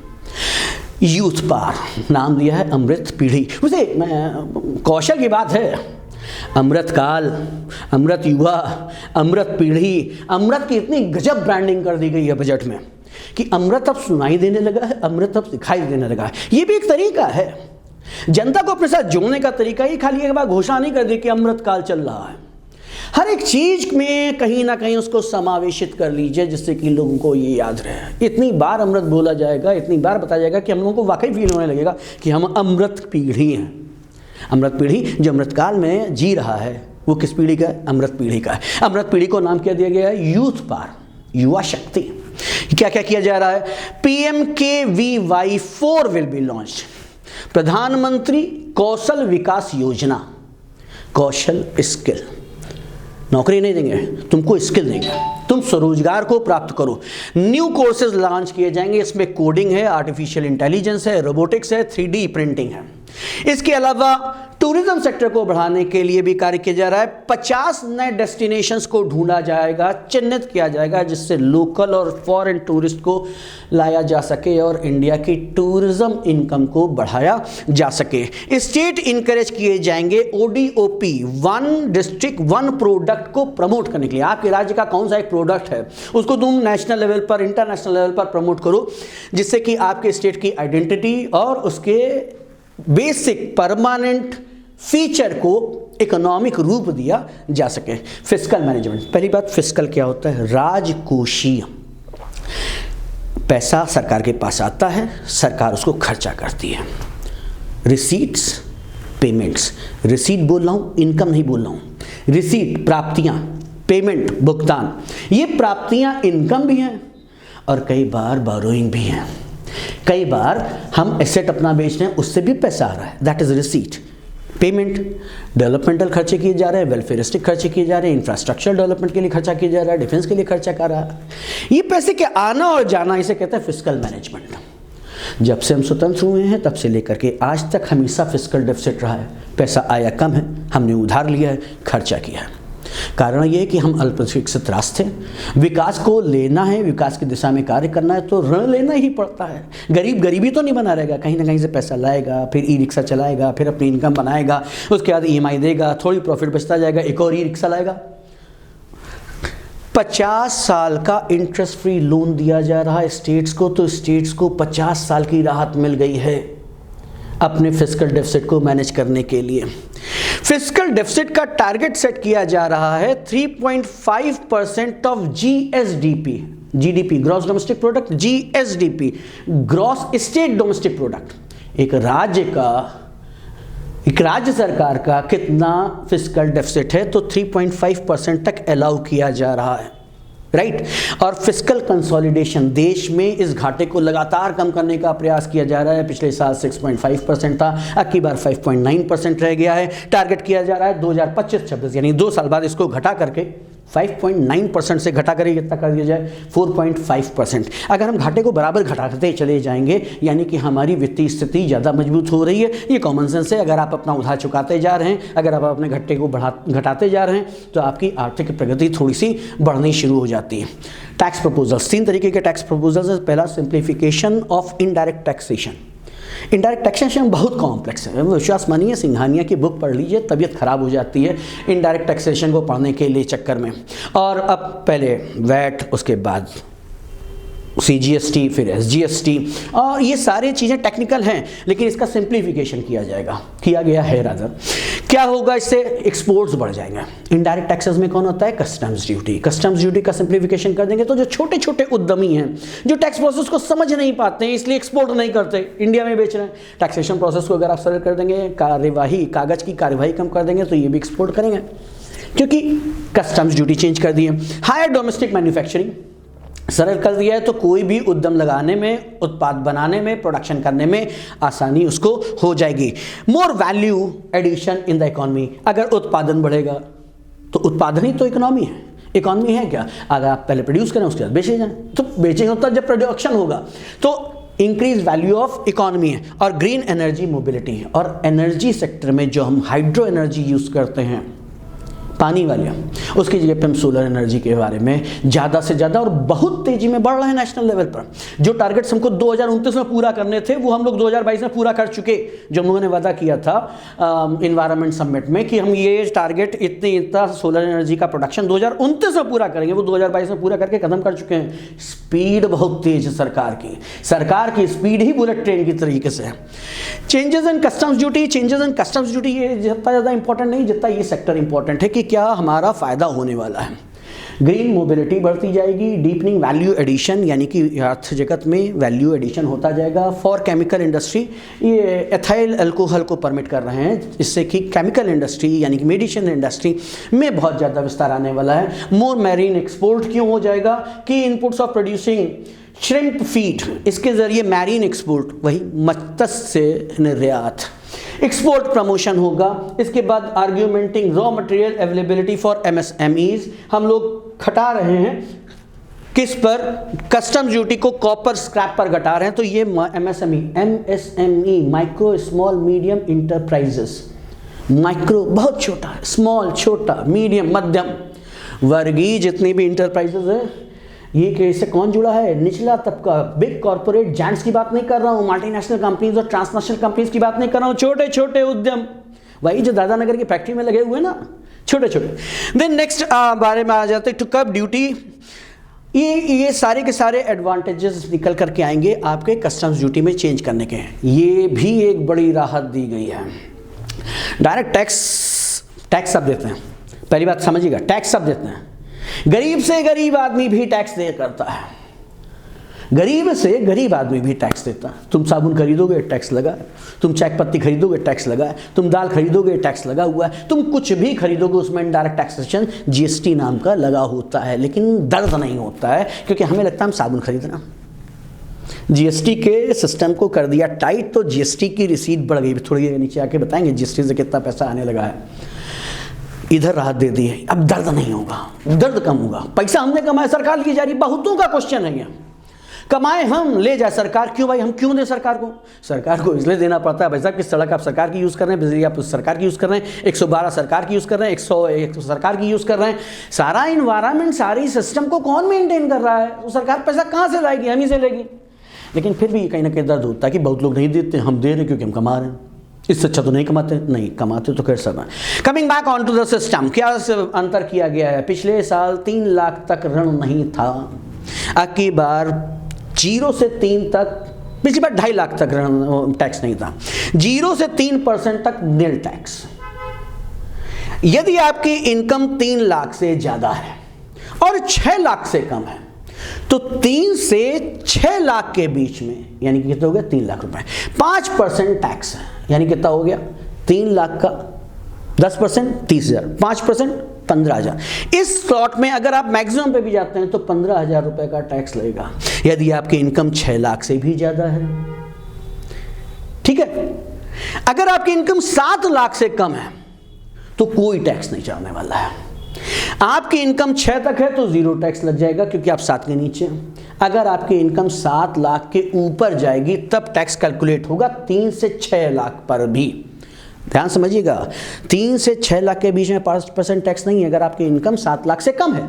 यूथ पार नाम दिया है अमृत पीढ़ी। वैसे कौशल की बात है, अमृत काल, अमृत युवा, अमृत पीढ़ी, अमृत की इतनी गजब ब्रांडिंग कर दी गई है बजट में कि अमृत अब सुनाई देने लगा है, अमृत अब दिखाई देने लगा है। ये भी एक तरीका है जनता को अपने साथ जोड़ने का तरीका। ही खाली एक बार घोषणा नहीं कर दी कि अमृत काल चल रहा है, हर एक चीज में कहीं ना कहीं उसको समावेशित कर लीजिए जिससे कि लोगों को ये याद रहे। इतनी बार अमृत बोला जाएगा, इतनी बार बताया जाएगा कि हम लोगों को वाकई फील होने लगेगा कि हम अमृत पीढ़ी हैं। अमृत पीढ़ी जो अमृत काल में जी रहा है वो किस पीढ़ी का है? अमृत पीढ़ी का है। अमृत पीढ़ी को नाम क्या दिया गया है? यूथ पार, युवा शक्ति। क्या क्या किया जा रहा है? PMKVY 4 विल बी लॉन्च, प्रधानमंत्री कौशल विकास योजना। कौशल स्किल, नौकरी नहीं देंगे तुमको, स्किल देंगे, तुम स्वरोजगार को प्राप्त करो। न्यू कोर्सेज लॉन्च किए जाएंगे, इसमें कोडिंग है, आर्टिफिशियल इंटेलिजेंस है, रोबोटिक्स है, 3D प्रिंटिंग है। इसके अलावा टूरिज्म सेक्टर को बढ़ाने के लिए भी कार्य किया जा रहा है। 50 नए डेस्टिनेशंस को ढूंढा जाएगा, चिन्हित किया जाएगा जिससे लोकल और फॉरेन टूरिस्ट को लाया जा सके और इंडिया की टूरिज्म इनकम को बढ़ाया जा सके। स्टेट इनकरेज किए जाएंगे ODOP, 1 डिस्ट्रिक्ट 1 प्रोडक्ट को प्रमोट करने के लिए। आपके राज्य का कौन सा एक प्रोडक्ट है उसको तुम नेशनल लेवल पर, इंटरनेशनल लेवल पर प्रमोट करो, जिससे कि आपके स्टेट की आइडेंटिटी और उसके बेसिक परमानेंट फीचर को इकोनॉमिक रूप दिया जा सके। फिस्कल मैनेजमेंट, पहली बात फिस्कल क्या होता है? राजकोषीय पैसा सरकार के पास आता है, सरकार उसको खर्चा करती है। Receipts, payments. रिसीट बोल रहा हूँ, इनकम नहीं बोल रहा हूँ। रिसीट प्राप्तियाँ, पेमेंट भुगतान। ये प्राप्तियाँ इनकम भी हैं और कई बार बोरोइंग भी हैं। कई बार हम एसेट अपना बेच रहे हैं, उससे भी पैसा आ रहा है, that is receipt. Payment developmental खर्चे किए जा रहे हैं, वेलफेयरिस्टिक खर्चे किए जा रहे हैं, इंफ्रास्ट्रक्चर डेवलपमेंट के लिए खर्चा किया जा रहा है, डिफेंस के लिए खर्चा कर रहा है। ये पैसे के आना और जाना, इसे कहते हैं फिस्कल मैनेजमेंट। जब से हम स्वतंत्र हुए हैं तब से लेकर के आज तक हमेशा फिस्कल डेफिसिट रहा है। पैसा आया कम है, हमने उधार लिया है, खर्चा किया है। कारण ये है कि हम अल्पशिक्षित राष्ट्र थे। विकास को लेना है, विकास की दिशा में कार्य करना है तो ऋण लेना ही पड़ता है। गरीब गरीबी तो नहीं बना रहेगा, कहीं ना कहीं से पैसा लाएगा, फिर ई रिक्शा चलाएगा, फिर अपनी इनकम बनाएगा, उसके बाद EMI देगा, थोड़ी प्रॉफिट बचता जाएगा, एक और ई रिक्शा लाएगा। 50 साल का इंटरेस्ट फ्री लोन दिया जा रहा है स्टेट्स को, तो स्टेट्स को 50 साल की राहत मिल गई है अपने फिस्कल डेफिसिट को मैनेज करने के लिए। फिस्कल डेफिसिट का टारगेट सेट किया जा रहा है 3.5% of GSDP, gross domestic product, GSDP, gross state domestic product. एक राज्य सरकार का कितना फिस्कल डेफिसिट है, तो 3.5% तक अलाउ किया जा रहा है, राइट। और फिस्कल कंसोलिडेशन, देश में इस घाटे को लगातार कम करने का प्रयास किया जा रहा है। पिछले साल 6.5% था, अब की बार 5.9% रह गया है। टारगेट किया जा रहा है 2025-26 यानी 2 साल बाद इसको घटा करके 5.9% से घटा करके कितना कर दिया जाए, 4.5%। अगर हम घाटे को बराबर घटाते चले जाएंगे यानी कि हमारी वित्तीय स्थिति ज़्यादा मजबूत हो रही है। ये कॉमन सेंस है। अगर आप अपना उधार चुकाते जा रहे हैं, अगर आप अपने घाटे को घटाते जा रहे हैं तो आपकी आर्थिक प्रगति थोड़ी सी बढ़नी शुरू हो जाती है। टैक्स प्रपोजल्स, 3 तरीके के टैक्स प्रपोजल्स है। पहला, simplification of indirect taxation. Indirect taxation बहुत कॉम्प्लेक्स है, विश्वास मानिए, सिंघानिया की बुक पढ़ लीजिए, तबीयत खराब हो जाती है इनडायरेक्ट टैक्सेशन को पढ़ने के लिए चक्कर में। और अब पहले वैट, उसके बाद CGST, फिर SGST, और ये सारी चीज़ें टेक्निकल हैं, लेकिन इसका सिंप्लीफिकेशन किया गया है रादर। क्या होगा इससे? एक्सपोर्ट्स बढ़ जाएंगे। इनडायरेक्ट टैक्सेस में कौन होता है? Customs duty. कस्टम्स ड्यूटी का सिंप्लीफिकेशन कर देंगे तो जो छोटे छोटे उद्यमी हैं, जो टैक्स प्रोसेस को समझ नहीं पाते हैं, इसलिए एक्सपोर्ट नहीं करते, इंडिया में बेच रहे हैं, टैक्सेशन प्रोसेस को अगर आप सरल कर देंगे, कागज की कार्यवाही कम कर देंगे, तो ये भी एक्सपोर्ट करेंगे, क्योंकि कस्टम्स ड्यूटी चेंज कर दी है। हायर डोमेस्टिक मैन्युफैक्चरिंग सरल कर दिया है, तो कोई भी उद्यम लगाने में, उत्पाद बनाने में, प्रोडक्शन करने में आसानी उसको हो जाएगी। More value addition in the economy. अगर उत्पादन बढ़ेगा तो उत्पादन ही तो इकोनॉमी है। इकोनॉमी है क्या? अगर आप पहले प्रोड्यूस करें, उसके बाद बेचे जाएं, तो बेचेंगे तब जब प्रोडक्शन होगा, तो इंक्रीज वैल्यू ऑफ इकोनॉमी है। और ग्रीन एनर्जी मोबिलिटी है। और एनर्जी सेक्टर में जो हम हाइड्रो एनर्जी यूज करते हैं, पानी वाले, उसकी जगह पे हम सोलर एनर्जी के बारे में ज़्यादा से ज़्यादा और बहुत तेज़ी में बढ़ रहा है नेशनल लेवल पर। जो टारगेट्स हमको 2029 में पूरा करने थे, वो हम लोग 2022 में पूरा कर चुके। जो उन्होंने वादा किया था इन्वायरमेंट समिट में कि हम ये टारगेट इतना सोलर एनर्जी का प्रोडक्शन 2029 में पूरा करेंगे, वो 2022 में पूरा करके खत्म कर चुके हैं। स्पीड बहुत तेज है सरकार की स्पीड ही बुलेट ट्रेन की तरीके से है। चेंजेस इन कस्टम्स ड्यूटी, ये जितना ज़्यादा इंपॉर्टेंट नहीं जितना ये सेक्टर इंपॉर्टेंट है कि क्या हमारा फायदा होने वाला है। ग्रीन मोबिलिटी बढ़ती जाएगी। डीपनिंग वैल्यू एडिशन, यानी कि अर्थ जगत में वैल्यू एडिशन होता जाएगा। फॉर केमिकल इंडस्ट्री, ये एथाइल अल्कोहल को परमिट कर रहे हैं, इससे कि केमिकल इंडस्ट्री यानी कि मेडिसिन इंडस्ट्री में बहुत ज़्यादा विस्तार आने वाला है। मोर मैरीन एक्सपोर्ट क्यों हो जाएगा कि inputs of producing shrimp feed, इसके जरिए मैरीन एक्सपोर्ट, वही मत्स्य निर्यात, एक्सपोर्ट प्रमोशन होगा। इसके बाद augmenting raw material availability for MSMEs, हम लोग घटा रहे हैं किस पर? कस्टम ड्यूटी को कॉपर स्क्रैप पर घटा रहे हैं, तो ये MSME micro small medium enterprises, micro बहुत छोटा, स्मॉल छोटा, मीडियम मध्यम वर्गीय जितनी भी इंटरप्राइजेस है, ये कैसे कौन जुड़ा है? निचला तबका, बिग कॉर्पोरेट जायंट्स की बात नहीं कर रहा हूँ, मल्टीनेशनल कंपनीज और ट्रांसनेशनल कंपनीज की बात नहीं कर रहा हूँ, छोटे छोटे उद्यम, वही जो दादानगर की फैक्ट्री में लगे हुए ना, छोटे छोटे। देन नेक्स्ट बारे में आ जाते टू कर्ब ड्यूटी। ये सारे के सारे एडवांटेजेस निकल करके आएंगे आपके कस्टम्स ड्यूटी में चेंज करने के। ये भी एक बड़ी राहत दी गई है। डायरेक्ट टैक्स सब देते हैं, पहली बात समझिएगा, टैक्स सब देते हैं। गरीब से गरीब आदमी भी टैक्स दे करता है। गरीब से गरीब आदमी भी टैक्स देता है। तुम साबुन खरीदोगे टैक्स लगा है, तुम चाय पत्ती खरीदोगे टैक्स लगा है, तुम दाल खरीदोगे टैक्स लगा हुआ है, तुम कुछ भी खरीदोगे उसमें इनडायरेक्ट टैक्सेशन जीएसटी नाम का लगा होता है। लेकिन दर्द नहीं होता है, क्योंकि हमें लगता है हम साबुन खरीदना, जीएसटी के सिस्टम को कर दिया टाइट, तो जीएसटी की रिसीट बढ़ गई। थोड़ी देर नीचे आके बताएंगे जीएसटी से कितना पैसा आने लगा है। इधर राहत दे दी है, अब दर्द नहीं होगा, दर्द कम होगा। पैसा हमने कमाया, सरकार लेके जा रही, बहुतों का क्वेश्चन है ये। कमाए हम, ले जाए सरकार, क्यों भाई हम क्यों दें सरकार को? सरकार को इसलिए देना पड़ता है भाई साहब कि सड़क आप सरकार की यूज़ कर रहे हैं, बिजली आप सरकार की यूज़ कर रहे हैं, 112 सरकार की यूज़ कर रहे हैं, 101 सरकार की यूज़ कर रहे हैं। सारा इन्वायरमेंट, सारी सिस्टम को कौन मेंटेन कर रहा है? तो सरकार पैसा कहाँ से लाएगी? हम ही से लेगी। लेकिन फिर भी कहीं ना कहीं दर्द होता है कि बहुत लोग नहीं देते, हम दे रहे क्योंकि हम कमा रहे हैं। इससे अच्छा तो नहीं कमाते, नहीं कमाते तो खैर सब है। Coming back on to the system, क्या अंतर किया गया है? पिछले साल 3 लाख तक ऋण नहीं था, अब की बार 0 से 3 तक, पिछली बार 2.5 लाख तक ऋण टैक्स नहीं था, 0 से 3% तक नील टैक्स। यदि आपकी इनकम 3 लाख से ज्यादा है और 6 लाख से कम है, तो 3 से 6 लाख के बीच में, यानी कि कितना हो गया? 3 लाख रुपए, 5% टैक्स है। यानी कितना हो गया? 3 लाख का 10% 30,000, 5% 15,000। इस स्लॉट में अगर आप मैक्सिमम पे भी जाते हैं तो 15,000 रुपए का टैक्स लगेगा, यदि आपकी इनकम 6 लाख से भी ज्यादा है। ठीक है, अगर आपकी इनकम 7 लाख से कम है तो कोई टैक्स नहीं चढ़ने वाला है। आपकी इनकम 6 तक है तो 0 टैक्स लग जाएगा, क्योंकि आप 7 के नीचे हैं। अगर आपकी इनकम 7 लाख के ऊपर जाएगी तब टैक्स कैलकुलेट होगा 3 से 6 लाख पर भी। ध्यान समझिएगा, 3 से 6 लाख के बीच में 5% टैक्स नहीं है। अगर आपकी इनकम 7 लाख से कम है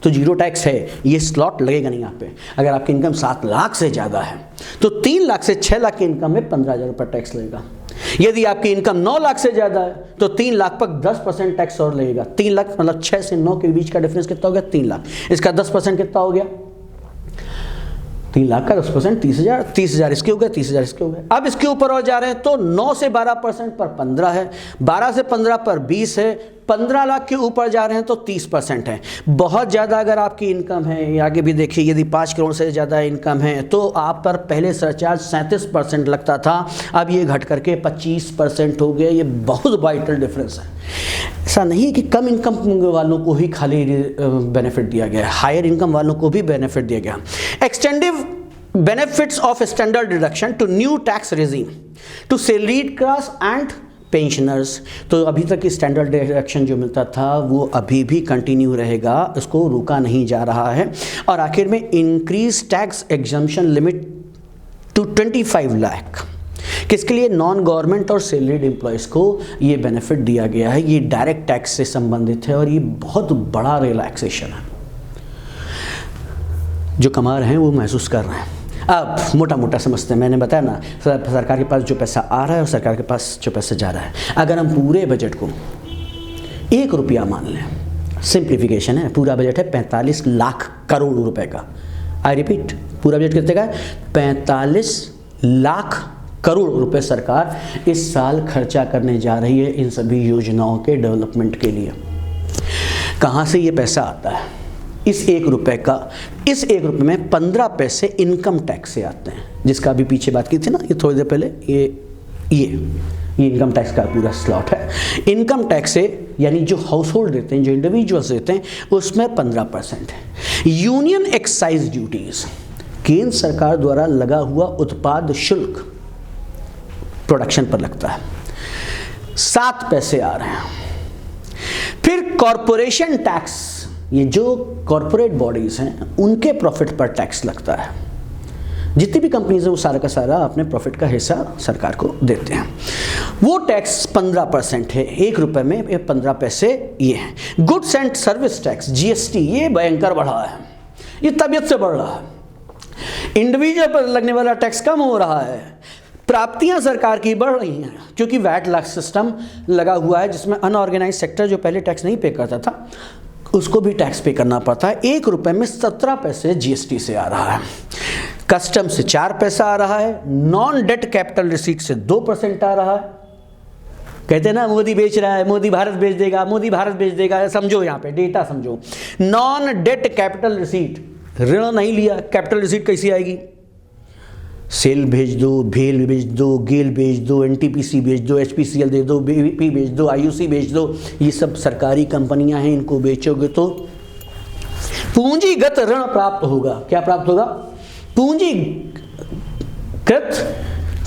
तो 0 टैक्स है, ये स्लॉट लगेगा नहीं यहाँ पे। अगर आपकी इनकम 7 लाख से ज़्यादा है तो 3 लाख से 6 लाख की इनकम में 15,000 रुपये टैक्स लगेगा। यदि आपकी इनकम 9 लाख से ज़्यादा है तो 3 लाख पर 10% टैक्स और लगेगा। 3 लाख मतलब 6 से 9 के बीच का डिफरेंस कितना हो गया? 3 लाख। इसका 10% कितना हो गया? 3 लाख का 10% 30,000, 30,000 इसके हो गए, 30,000 इसके हो गए। अब इसके ऊपर और जा रहे हैं तो 9 से 12% पर 15 है, 12 से 15 पर 20 है, 15 लाख के ऊपर जा रहे हैं तो 30% है। बहुत ज़्यादा अगर आपकी इनकम है, आगे भी देखिए, यदि 5 करोड़ से ज़्यादा इनकम है तो आप पर पहले सरचार्ज 37% लगता था, अब ये घट करके 25% हो गया। ये बहुत वाइटल डिफरेंस है। ऐसा नहीं है कि कम इनकम वालों को ही खाली बेनिफिट दिया गया है, हायर इनकम वालों को भी बेनिफिट दिया गया। Extensive benefits of standard deduction to new tax regime to salaried class and pensioners. तो अभी तक की स्टैंडर्ड डिडक्शन जो मिलता था वो अभी भी कंटिन्यू रहेगा, इसको रोका नहीं जा रहा है। और आखिर में increase tax exemption limit to 25 lakh, किसके लिए? नॉन गवर्नमेंट और सैलरीड एम्प्लॉयज़ को ये बेनिफिट दिया गया है। ये डायरेक्ट टैक्स से संबंधित है और ये बहुत बड़ा रिलैक्सेशन है। जो कमा रहे हैं वो महसूस कर रहे हैं। अब मोटा मोटा समझते हैं, मैंने बताया ना, सरकार के पास जो पैसा आ रहा है और सरकार के पास जो पैसा जा रहा है, अगर हम पूरे बजट को 1 रुपया मान लें, सिंप्लीफिकेशन है, पूरा बजट है 45 लाख करोड़ रुपए का। आई रिपीट, पूरा बजट कितने का है? 45 लाख करोड़ रुपए सरकार इस साल खर्चा करने जा रही है इन सभी योजनाओं के डेवलपमेंट के लिए। कहाँ से ये पैसा आता है? इस 1 रुपये का, इस 1 रुपये में 15 पैसे इनकम टैक्स से आते हैं, जिसका अभी पीछे बात की थी ना, ये थोड़ी देर पहले। ये इनकम टैक्स का पूरा स्लॉट है। इनकम टैक्स से, यानी जो हाउस होल्ड देते हैं, जो इंडिविजुअल्स देते हैं, उसमें 15% है। यूनियन एक्साइज ड्यूटीज, केंद्र सरकार द्वारा लगा हुआ उत्पाद शुल्क प्रोडक्शन पर लगता है, 7 पैसे आ रहे हैं। फिर कॉरपोरेशन टैक्स, ये जो कॉरपोरेट बॉडीज हैं उनके प्रॉफिट पर टैक्स लगता है। जितनी भी कंपनीज है वो सारा का सारा अपने प्रॉफिट का हिस्सा सरकार को देते हैं। वो टैक्स 15% है। 1 रुपये में 15 पैसे ये हैं। Goods and service tax, GST, ये भयंकर बढ़ा है, ये तबीयत से बढ़ रहा है। इंडिविजुअल पर लगने वाला टैक्स कम हो रहा है। प्राप्तियां सरकार की बढ़ रही हैं, क्योंकि वैट लैक्स सिस्टम लगा हुआ है, जिसमें अनऑर्गेनाइज सेक्टर जो पहले टैक्स नहीं पे करता था उसको भी टैक्स पे करना पड़ता है। 1 रुपये में 17 पैसे जीएसटी से आ रहा है। कस्टम से 4 पैसा आ रहा है। नॉन डेट कैपिटल रिसीट से 2% आ रहा है। कहते हैं ना, मोदी बेच रहा है, मोदी भारत बेच देगा, मोदी भारत बेच देगा। समझो यहाँ पे डेटा समझो। नॉन डेट कैपिटल रिसीट ऋण नहीं लिया, कैपिटल रिसीट कैसी आएगी? सेल भेज दो, भेल भेज दो, गेल भेज दो, एनटीपीसी भेज दो, एचपीसीएल दे दो, बीवीपी भेज दो, आईयूसी भेज दो, ये सब सरकारी कंपनियां हैं, इनको बेचोगे तो पूंजीगत ऋण प्राप्त होगा। क्या प्राप्त होगा? पूंजीगत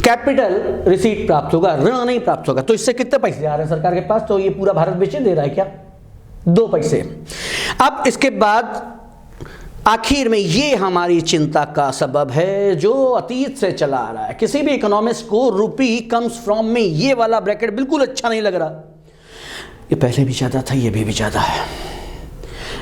कैपिटल रिसीट प्राप्त होगा, ऋण नहीं प्राप्त होगा। तो इससे कितने पैसे आ रहे हैं सरकार के पास? तो ये पूरा भारत बेचे दे रहा है क्या? 2 पैसे। अब इसके बाद आखिर में ये हमारी चिंता का सबब है जो अतीत से चला आ रहा है। किसी भी इकोनॉमिस्ट को रूपी कम्स फ्रॉम में ये वाला ब्रैकेट बिल्कुल अच्छा नहीं लग रहा। ये पहले भी ज़्यादा था, ये भी ज़्यादा है,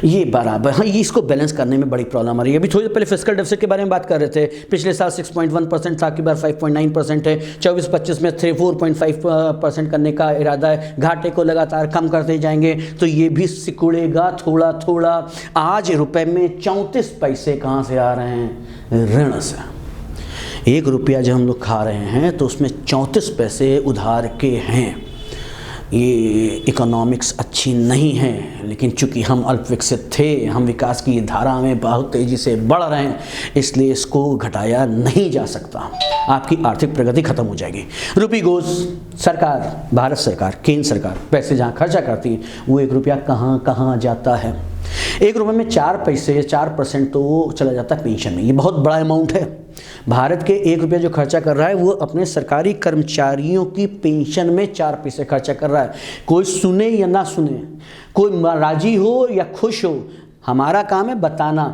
ये बराबर। हाँ, ये इसको बैलेंस करने में बड़ी प्रॉब्लम आ रही है। अभी थोड़ी देर पहले फिस्कल डेफिसिट के बारे में बात कर रहे थे। पिछले साल 6.1% था, की बार 5.9% है। 24-25 में 4.5% करने का इरादा है। घाटे को लगातार कम करते जाएंगे तो ये भी सिकुड़ेगा थोड़ा थोड़ा। आज रुपए में 34 पैसे कहाँ से आ रहे हैं? ऋण से। 1 रुपया जब हम लोग खा रहे हैं तो उसमें 34 पैसे उधार के हैं। ये इकोनॉमिक्स अच्छी नहीं है, लेकिन चूंकि हम अल्प विकसित थे, हम विकास की धारा में बहुत तेज़ी से बढ़ रहे हैं, इसलिए इसको घटाया नहीं जा सकता। आपकी आर्थिक प्रगति खत्म हो जाएगी। रुपी गोज सरकार, भारत सरकार, केंद्र सरकार पैसे जहाँ खर्चा करती है वो 1 रुपया कहाँ कहाँ जाता है? 1 रुपये में 4 पैसे, 4% तो चला जाता है पेंशन में। ये बहुत बड़ा अमाउंट है। भारत के 1 रुपया जो खर्चा कर रहा है वो अपने सरकारी कर्मचारियों की पेंशन में 4 पैसे खर्चा कर रहा है। कोई सुने या ना सुने, कोई राजी हो या खुश हो, हमारा काम है बताना।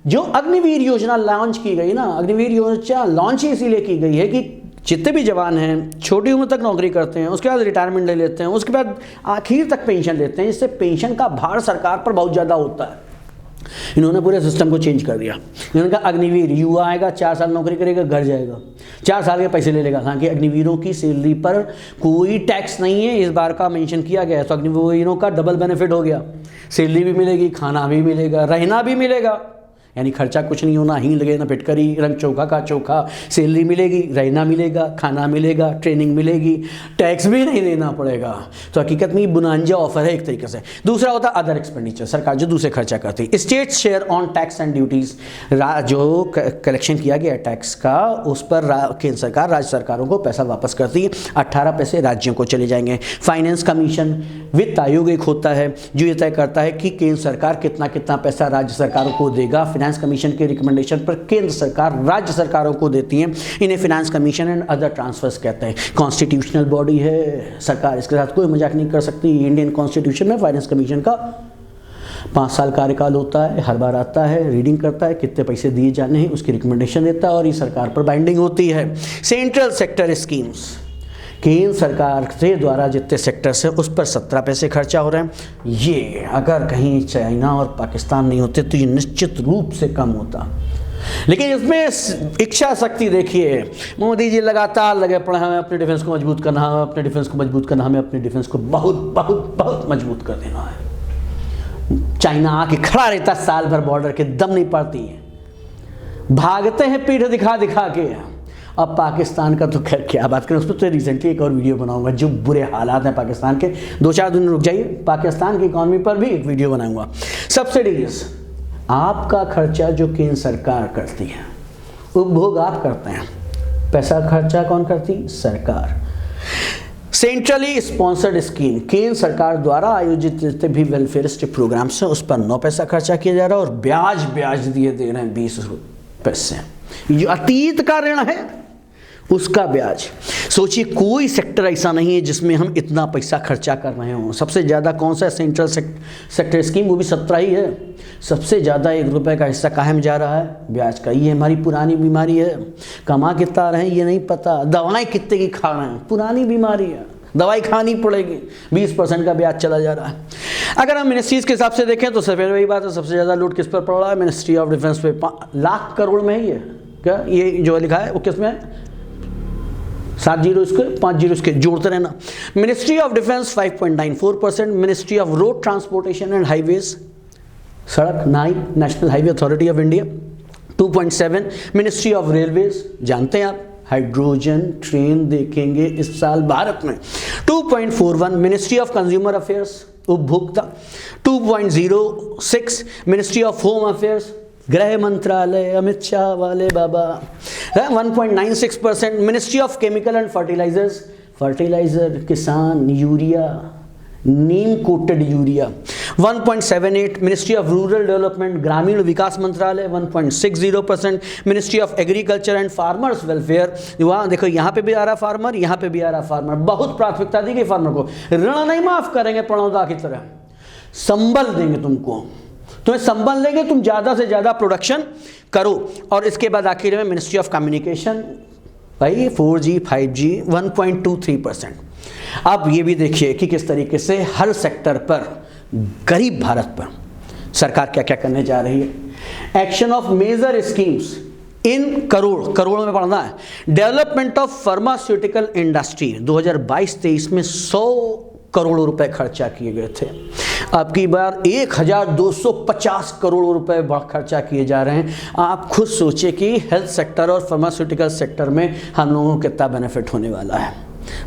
जो अग्निवीर योजना लॉन्च की गई ना, अग्निवीर योजना लॉन्च ही इसीलिए की गई है कि जितने भी जवान हैं छोटी उम्र तक नौकरी करते हैं, उसके बाद रिटायरमेंट ले लेते हैं, उसके बाद आखिर तक पेंशन लेते हैं। इससे पेंशन का भार सरकार पर बहुत ज़्यादा होता है। इन्होंने पूरे सिस्टम को चेंज कर दिया। इन्होंने कहा अग्निवीर युवा आएगा, 4 साल नौकरी करेगा, घर जाएगा, 4 साल के पैसे ले लेगा। हालांकि अग्निवीरों की सैलरी पर कोई टैक्स नहीं है, इस बार का मेंशन किया गया है। तो अग्निवीरों का डबल बेनिफिट हो गया, सैलरी भी मिलेगी, खाना भी मिलेगा, रहना भी मिलेगा। यानी खर्चा कुछ नहीं होना, हींग लगे ना फिटकरी, रंग चोखा का चोखा, सैलरी मिलेगी, रहना मिलेगा, खाना मिलेगा, ट्रेनिंग मिलेगी, टैक्स भी नहीं देना पड़ेगा। तो हकीकत में ये बुनांजा ऑफर है एक तरीके से। दूसरा होता है अदर एक्सपेंडिचर, सरकार जो दूसरे खर्चा करती है। State share on tax and duties, जो कलेक्शन किया गया टैक्स का, उस पर केंद्र सरकार राज्य सरकारों को पैसा वापस करती है। 18 पैसे राज्यों को चले जाएंगे। फाइनेंस कमीशन, वित्त आयोग एक होता है जो ये तय करता है कि केंद्र सरकार कितना कितना पैसा राज्य सरकारों को देगा। फाइनेंस कमीशन के रिकमेंडेशन पर केंद्र सरकार राज्य सरकारों को देती है। इन्हें finance commission and other transfers कहते हैं। कॉन्स्टिट्यूशनल बॉडी है, सरकार इसके साथ कोई मजाक नहीं कर सकती। इंडियन कॉन्स्टिट्यूशन में फाइनेंस कमीशन का 5 साल कार्यकाल होता है, हर बार आता है, रीडिंग करता है, कितने पैसे दिए जाने हैं उसकी रिकमेंडेशन देता है और ये सरकार पर बाइंडिंग होती है। सेंट्रल सेक्टर स्कीम्स, केंद्र सरकार के द्वारा जितने सेक्टर्स हैं उस पर 17 पैसे खर्चा हो रहे हैं। ये अगर कहीं चाइना और पाकिस्तान नहीं होते तो ये निश्चित रूप से कम होता। लेकिन इसमें इच्छा शक्ति देखिए, मोदी जी लगातार लगे पड़े, हमें अपने डिफेंस को मजबूत करना, हमें अपने डिफेंस को मजबूत करना, हमें अपने डिफेंस को बहुत बहुत बहुत मजबूत कर देना है। चाइना आके खड़ा रहता साल भर बॉर्डर के, दम नहीं पड़ती है, भागते हैं पीठ दिखा दिखा के। अब पाकिस्तान का तो खैर क्या बात करें, उस पर तो रिसेंटली एक और वीडियो बनाऊंगा। जो बुरे हालात हैं पाकिस्तान के, 2-4 दिन रुक जाइए, पाकिस्तान की इकॉनमी पर भी एक वीडियो बनाऊंगा। सब्सिडीज, आपका खर्चा जो केंद्र सरकार करती है, उपभोग आप करते हैं, पैसा खर्चा कौन करती? सरकार। सेंट्रली स्पॉन्सर्ड स्कीम, केंद्र सरकार द्वारा आयोजित जितने भी वेलफेयरिस्ट प्रोग्राम्स हैं उस पर 9 पैसा खर्चा किया जा रहा है और ब्याज दिए दे रहे हैं 20 पैसे। जो अतीत का ऋण है उसका ब्याज। सोचिए कोई सेक्टर ऐसा नहीं है जिसमें हम इतना पैसा खर्चा कर रहे हों। सबसे ज़्यादा कौन सा सेंट्रल सेक्टर स्कीम, वो भी 17 ही है। सबसे ज़्यादा 1 रुपये का हिस्सा काहे में जा रहा है? ब्याज का। ये हमारी पुरानी बीमारी है, कमा कितना रहे हैं ये नहीं पता, दवाएं कितने की खा रहे हैं, पुरानी बीमारी है, दवाई खानी पड़ेगी, 20% का ब्याज चला जा रहा है। अगर हम मिनिस्ट्रीज़ के हिसाब से देखें तो फिर वही बात है, सबसे ज़्यादा लूट किस पर पड़ रहा है? मिनिस्ट्री ऑफ डिफेंस पे। लाख करोड़ में ही है क्या ये जो लिखा है, वो किस में है? 7 जीरो इसके 5 जीरो इसके जोड़ते रहना। Ministry of defence 5.94%, ministry of road transportation and highways, सड़क national highway authority of India 2.7, ministry of railways, जानते हैं आप हाइड्रोजन ट्रेन देखेंगे इस साल भारत में, 2.41, मिनिस्ट्री ऑफ कंज्यूमर अफेयर्स उपभोक्ता 2.06, मिनिस्ट्री ऑफ होम अफेयर्स गृह मंत्रालय, अमित शाह वाले बाबा। 1.96%। Ministry of chemical and fertilizers, fertilizer, किसान, urea, neem coated urea. 1.78। Ministry of rural development, ग्रामीण विकास मंत्रालय 1.60%। Ministry of agriculture and farmers welfare, वहाँ देखो यहाँ पे भी आ रहा फार्मर, यहाँ पे भी आ रहा फार्मर। बहुत प्राथमिकता दी गई फार्मर को। ऋण नहीं माफ करेंगे प्रणोदा की तरह, संबल देंगे तुमको, तुम्हें संबल देंगे, तुम ज़्यादा से ज़्यादा प्रोडक्शन करो। और इसके बाद आखिर में मिनिस्ट्री ऑफ कम्युनिकेशन, भाई 4G 5G 1.23%। अब ये भी देखिए कि किस तरीके से हर सेक्टर पर, गरीब भारत पर सरकार क्या क्या करने जा रही है। Action of major schemes in करोड़ों में पढ़ना है। डेवलपमेंट ऑफ फार्मास्यूटिकल इंडस्ट्री 2022-23 में 100 करोड़ रुपए खर्चा किए गए थे। अब की बार 1250 करोड़ रुपए खर्चा किए जा रहे हैं। आप खुद सोचिए कि हेल्थ सेक्टर और फार्मास्यूटिकल सेक्टर में हम लोगों को कितना बेनिफिट होने वाला है।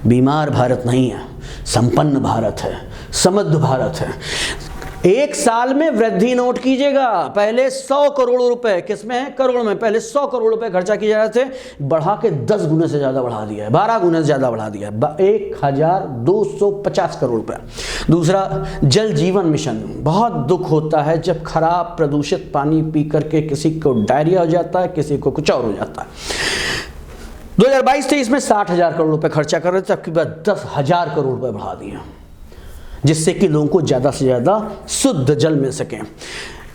बीमार भारत नहीं है, संपन्न भारत है, समृद्ध भारत है। एक साल में वृद्धि नोट कीजिएगा। पहले 100 करोड़ रुपए, किसमें है, करोड़ में। पहले 100 करोड़ रुपए खर्चा किए जा रहे थे, बढ़ा के 10 गुने से ज़्यादा बढ़ा दिया है, 12 गुने से ज़्यादा बढ़ा दिया है, 1250 करोड़ रुपए। दूसरा, जल जीवन मिशन। बहुत दुख होता है जब खराब प्रदूषित पानी पी करके किसी को डायरिया हो जाता है, किसी को कुछ और हो जाता है। 2022-23 में 60,000 करोड़ रुपए खर्चा कर रहे थे, अब की बार 10,000 करोड़ रुपए बढ़ा दिया, जिससे कि लोगों को ज़्यादा से ज़्यादा शुद्ध जल मिल सके।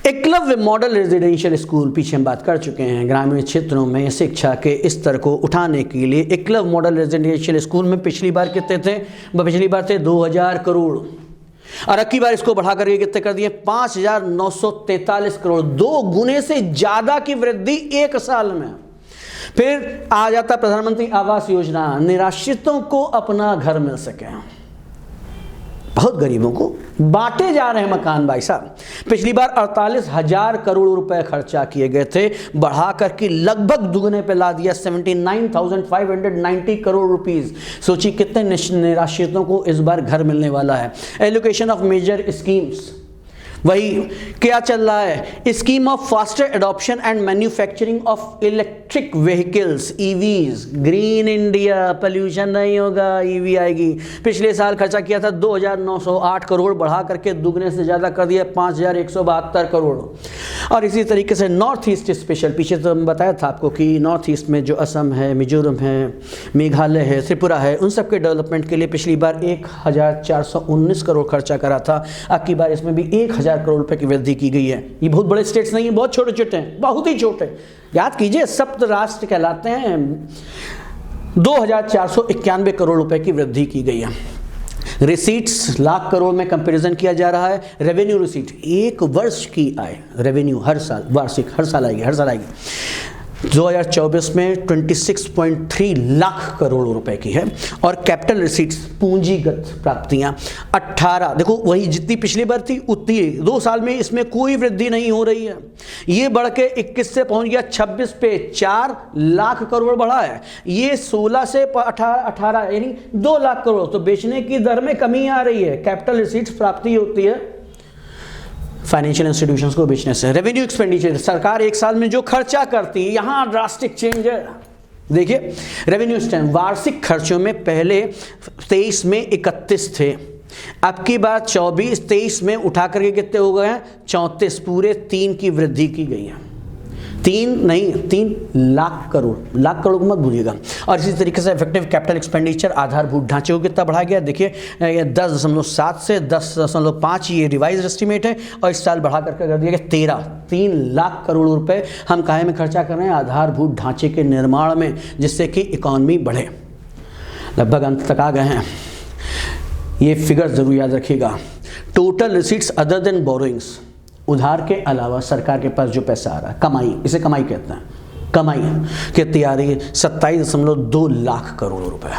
एकलव्य मॉडल रेजिडेंशियल स्कूल, पीछे हम बात कर चुके हैं, ग्रामीण क्षेत्रों में शिक्षा के स्तर को उठाने के लिए एकलव्य मॉडल रेजिडेंशियल स्कूल में पिछली बार कितने थे, पिछली बार थे 2,000 करोड़, और अब की बार इसको बढ़ा करके कितने कर दिए, 5,943 करोड़। 2 गुने से ज़्यादा की वृद्धि एक साल में। फिर आ जाता प्रधानमंत्री आवास योजना, निराश्रितों को अपना घर मिल सके, बहुत गरीबों को बांटे जा रहे हैं मकान भाई साहब। पिछली बार 48,000 करोड़ रुपए खर्चा किए गए थे, बढ़ा करके लगभग दुगने पे ला दिया, 79,590 करोड़ रुपीस। सोचिए कितने निराश्रितों को इस बार घर मिलने वाला है। एलोकेशन ऑफ मेजर स्कीम्स, वही क्या चल रहा है, scheme of faster adoption and manufacturing of electric vehicles, EVs, green India, pollution नहीं होगा, ईवी आएगी। पिछले साल खर्चा किया था 2,908 करोड़, बढ़ा करके दुगने से ज़्यादा कर दिया 5,172 करोड़। और इसी तरीके से नॉर्थ ईस्ट स्पेशल, पीछे तो हम बताया था आपको कि नॉर्थ ईस्ट में जो असम है, मिजोरम है, मेघालय है, त्रिपुरा है, उन सब के डेवलपमेंट के लिए पिछली बार 1,419 करोड़ खर्चा करा था। अब की बार इसमें भी 1,000 करोड़ रुपए की वृद्धि की गई है। ये बहुत बड़े स्टेट्स नहीं है, बहुत छोटे छोटे हैं, बहुत ही छोटे। याद कीजिए, सप्त राष्ट्र कहलाते हैं। 2,491 करोड़ रुपए की वृद्धि की गई है। रिसीट्स लाख करोड़ में कंपैरिजन किया जा रहा है। रेवेन्यू रिसीट, एक वर्ष की आय, रेवेन्यू हर साल, वार्षिक हर साल आएगी। 2024 में 26.3 लाख करोड़ रुपए की है। और कैपिटल रिसीट्स, पूंजीगत प्राप्तियां 18, देखो वही जितनी पिछली बार थी उतनी 2 साल में, इसमें कोई वृद्धि नहीं हो रही है। ये बढ़ के 21 से पहुंच गया 26 पे, 4 लाख करोड़ बढ़ा है। ये 16 से 18 यानी 2 लाख करोड़। तो बेचने की दर में कमी आ रही है। कैपिटल रिसीट्स प्राप्ति होती है फाइनेंशियल इंस्टीट्यूशंस को बेचने से। रेवेन्यू एक्सपेंडिचर, सरकार एक साल में जो खर्चा करती है, यहां ड्रास्टिक चेंज है। देखिए रेवेन्यू स्टैंड, वार्षिक खर्चों में पहले 23 में 31 थे, अब की बार 24-23 में उठा करके कितने हो गए हैं, 34, पूरे 3 की वृद्धि की गई है। 3 लाख करोड़ को मत भूलिएगा। और इसी तरीके से इफेक्टिव कैपिटल एक्सपेंडिचर, आधारभूत ढांचे को कितना बढ़ा गया, देखिए 10.7 से 10.5 ये रिवाइज एस्टिमेट है, और इस साल बढ़ा करके कर दिया गया 3 लाख करोड़ रुपए हम काहे में खर्चा कर रहे हैं, आधारभूत ढांचे के निर्माण में, जिससे कि इकॉनमी बढ़े। लगभग अंत तक आ गए हैं। ये फिगर जरूर याद रखिएगा। Total receipts other than borrowings, उधार के अलावा सरकार के पास जो पैसा आ रहा है, कमाई, इसे कमाई कहते हैं, कमाई कितनी आ रही है, 27.2 लाख करोड़ रुपए।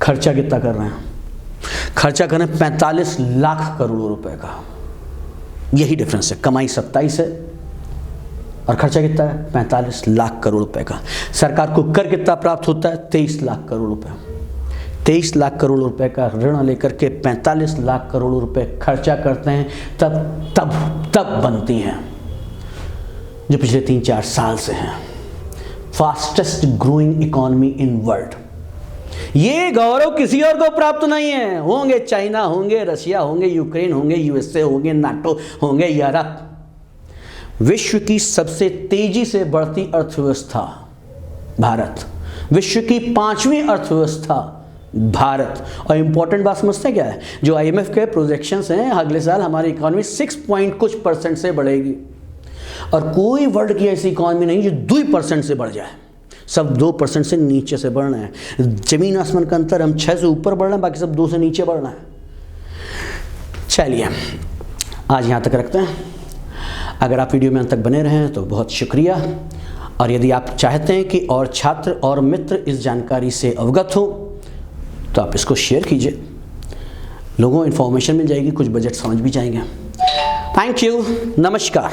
खर्चा कितना कर रहे हैं, खर्चा कर रहे हैं 45 लाख करोड़ रुपए का। यही डिफरेंस है, कमाई 27 है और खर्चा कितना है, 45 लाख करोड़ रुपए का। सरकार को कर कितना प्राप्त होता है, 23 लाख करोड़ रुपए। 23 लाख करोड़ रुपए का ऋण लेकर के 45 लाख करोड़ रुपए खर्चा करते हैं, तब बनती हैं। जो पिछले 3-4 साल से हैं, fastest growing economy in world. ये गौरव किसी और को प्राप्त नहीं है। होंगे चाइना, होंगे रशिया, होंगे यूक्रेन, होंगे यूएसए, होंगे नाटो, होंगे यूरोप। विश्व की सबसे तेजी से बढ़ती अर्थव्यवस्था भारत, विश्व की 5वीं अर्थव्यवस्था भारत। और इंपॉर्टेंट बात समझते हैं क्या है? जो IMF के प्रोजेक्शंस हैं, अगले साल हमारी इकोनॉमी 6% से बढ़ेगी। और कोई वर्ल्ड की ऐसी इकोनॉमी नहीं जो 2% से बढ़ जाए। सब 2% से नीचे से बढ़ना है। जमीन आसमान का अंतर, हम 6 से ऊपर बढ़ना है, बाकी सब 2 से नीचे बढ़ना है। चलिए आज यहाँ तक रखते हैं। अगर आप वीडियो में अंत तक बने रहें तो बहुत शुक्रिया। और यदि आप चाहते हैं कि और छात्र और मित्र इस जानकारी से अवगत हो तो आप इसको शेयर कीजिए। लोगों को इन्फॉर्मेशन मिल जाएगी, कुछ बजट समझ भी जाएंगे। थैंक यू, नमस्कार।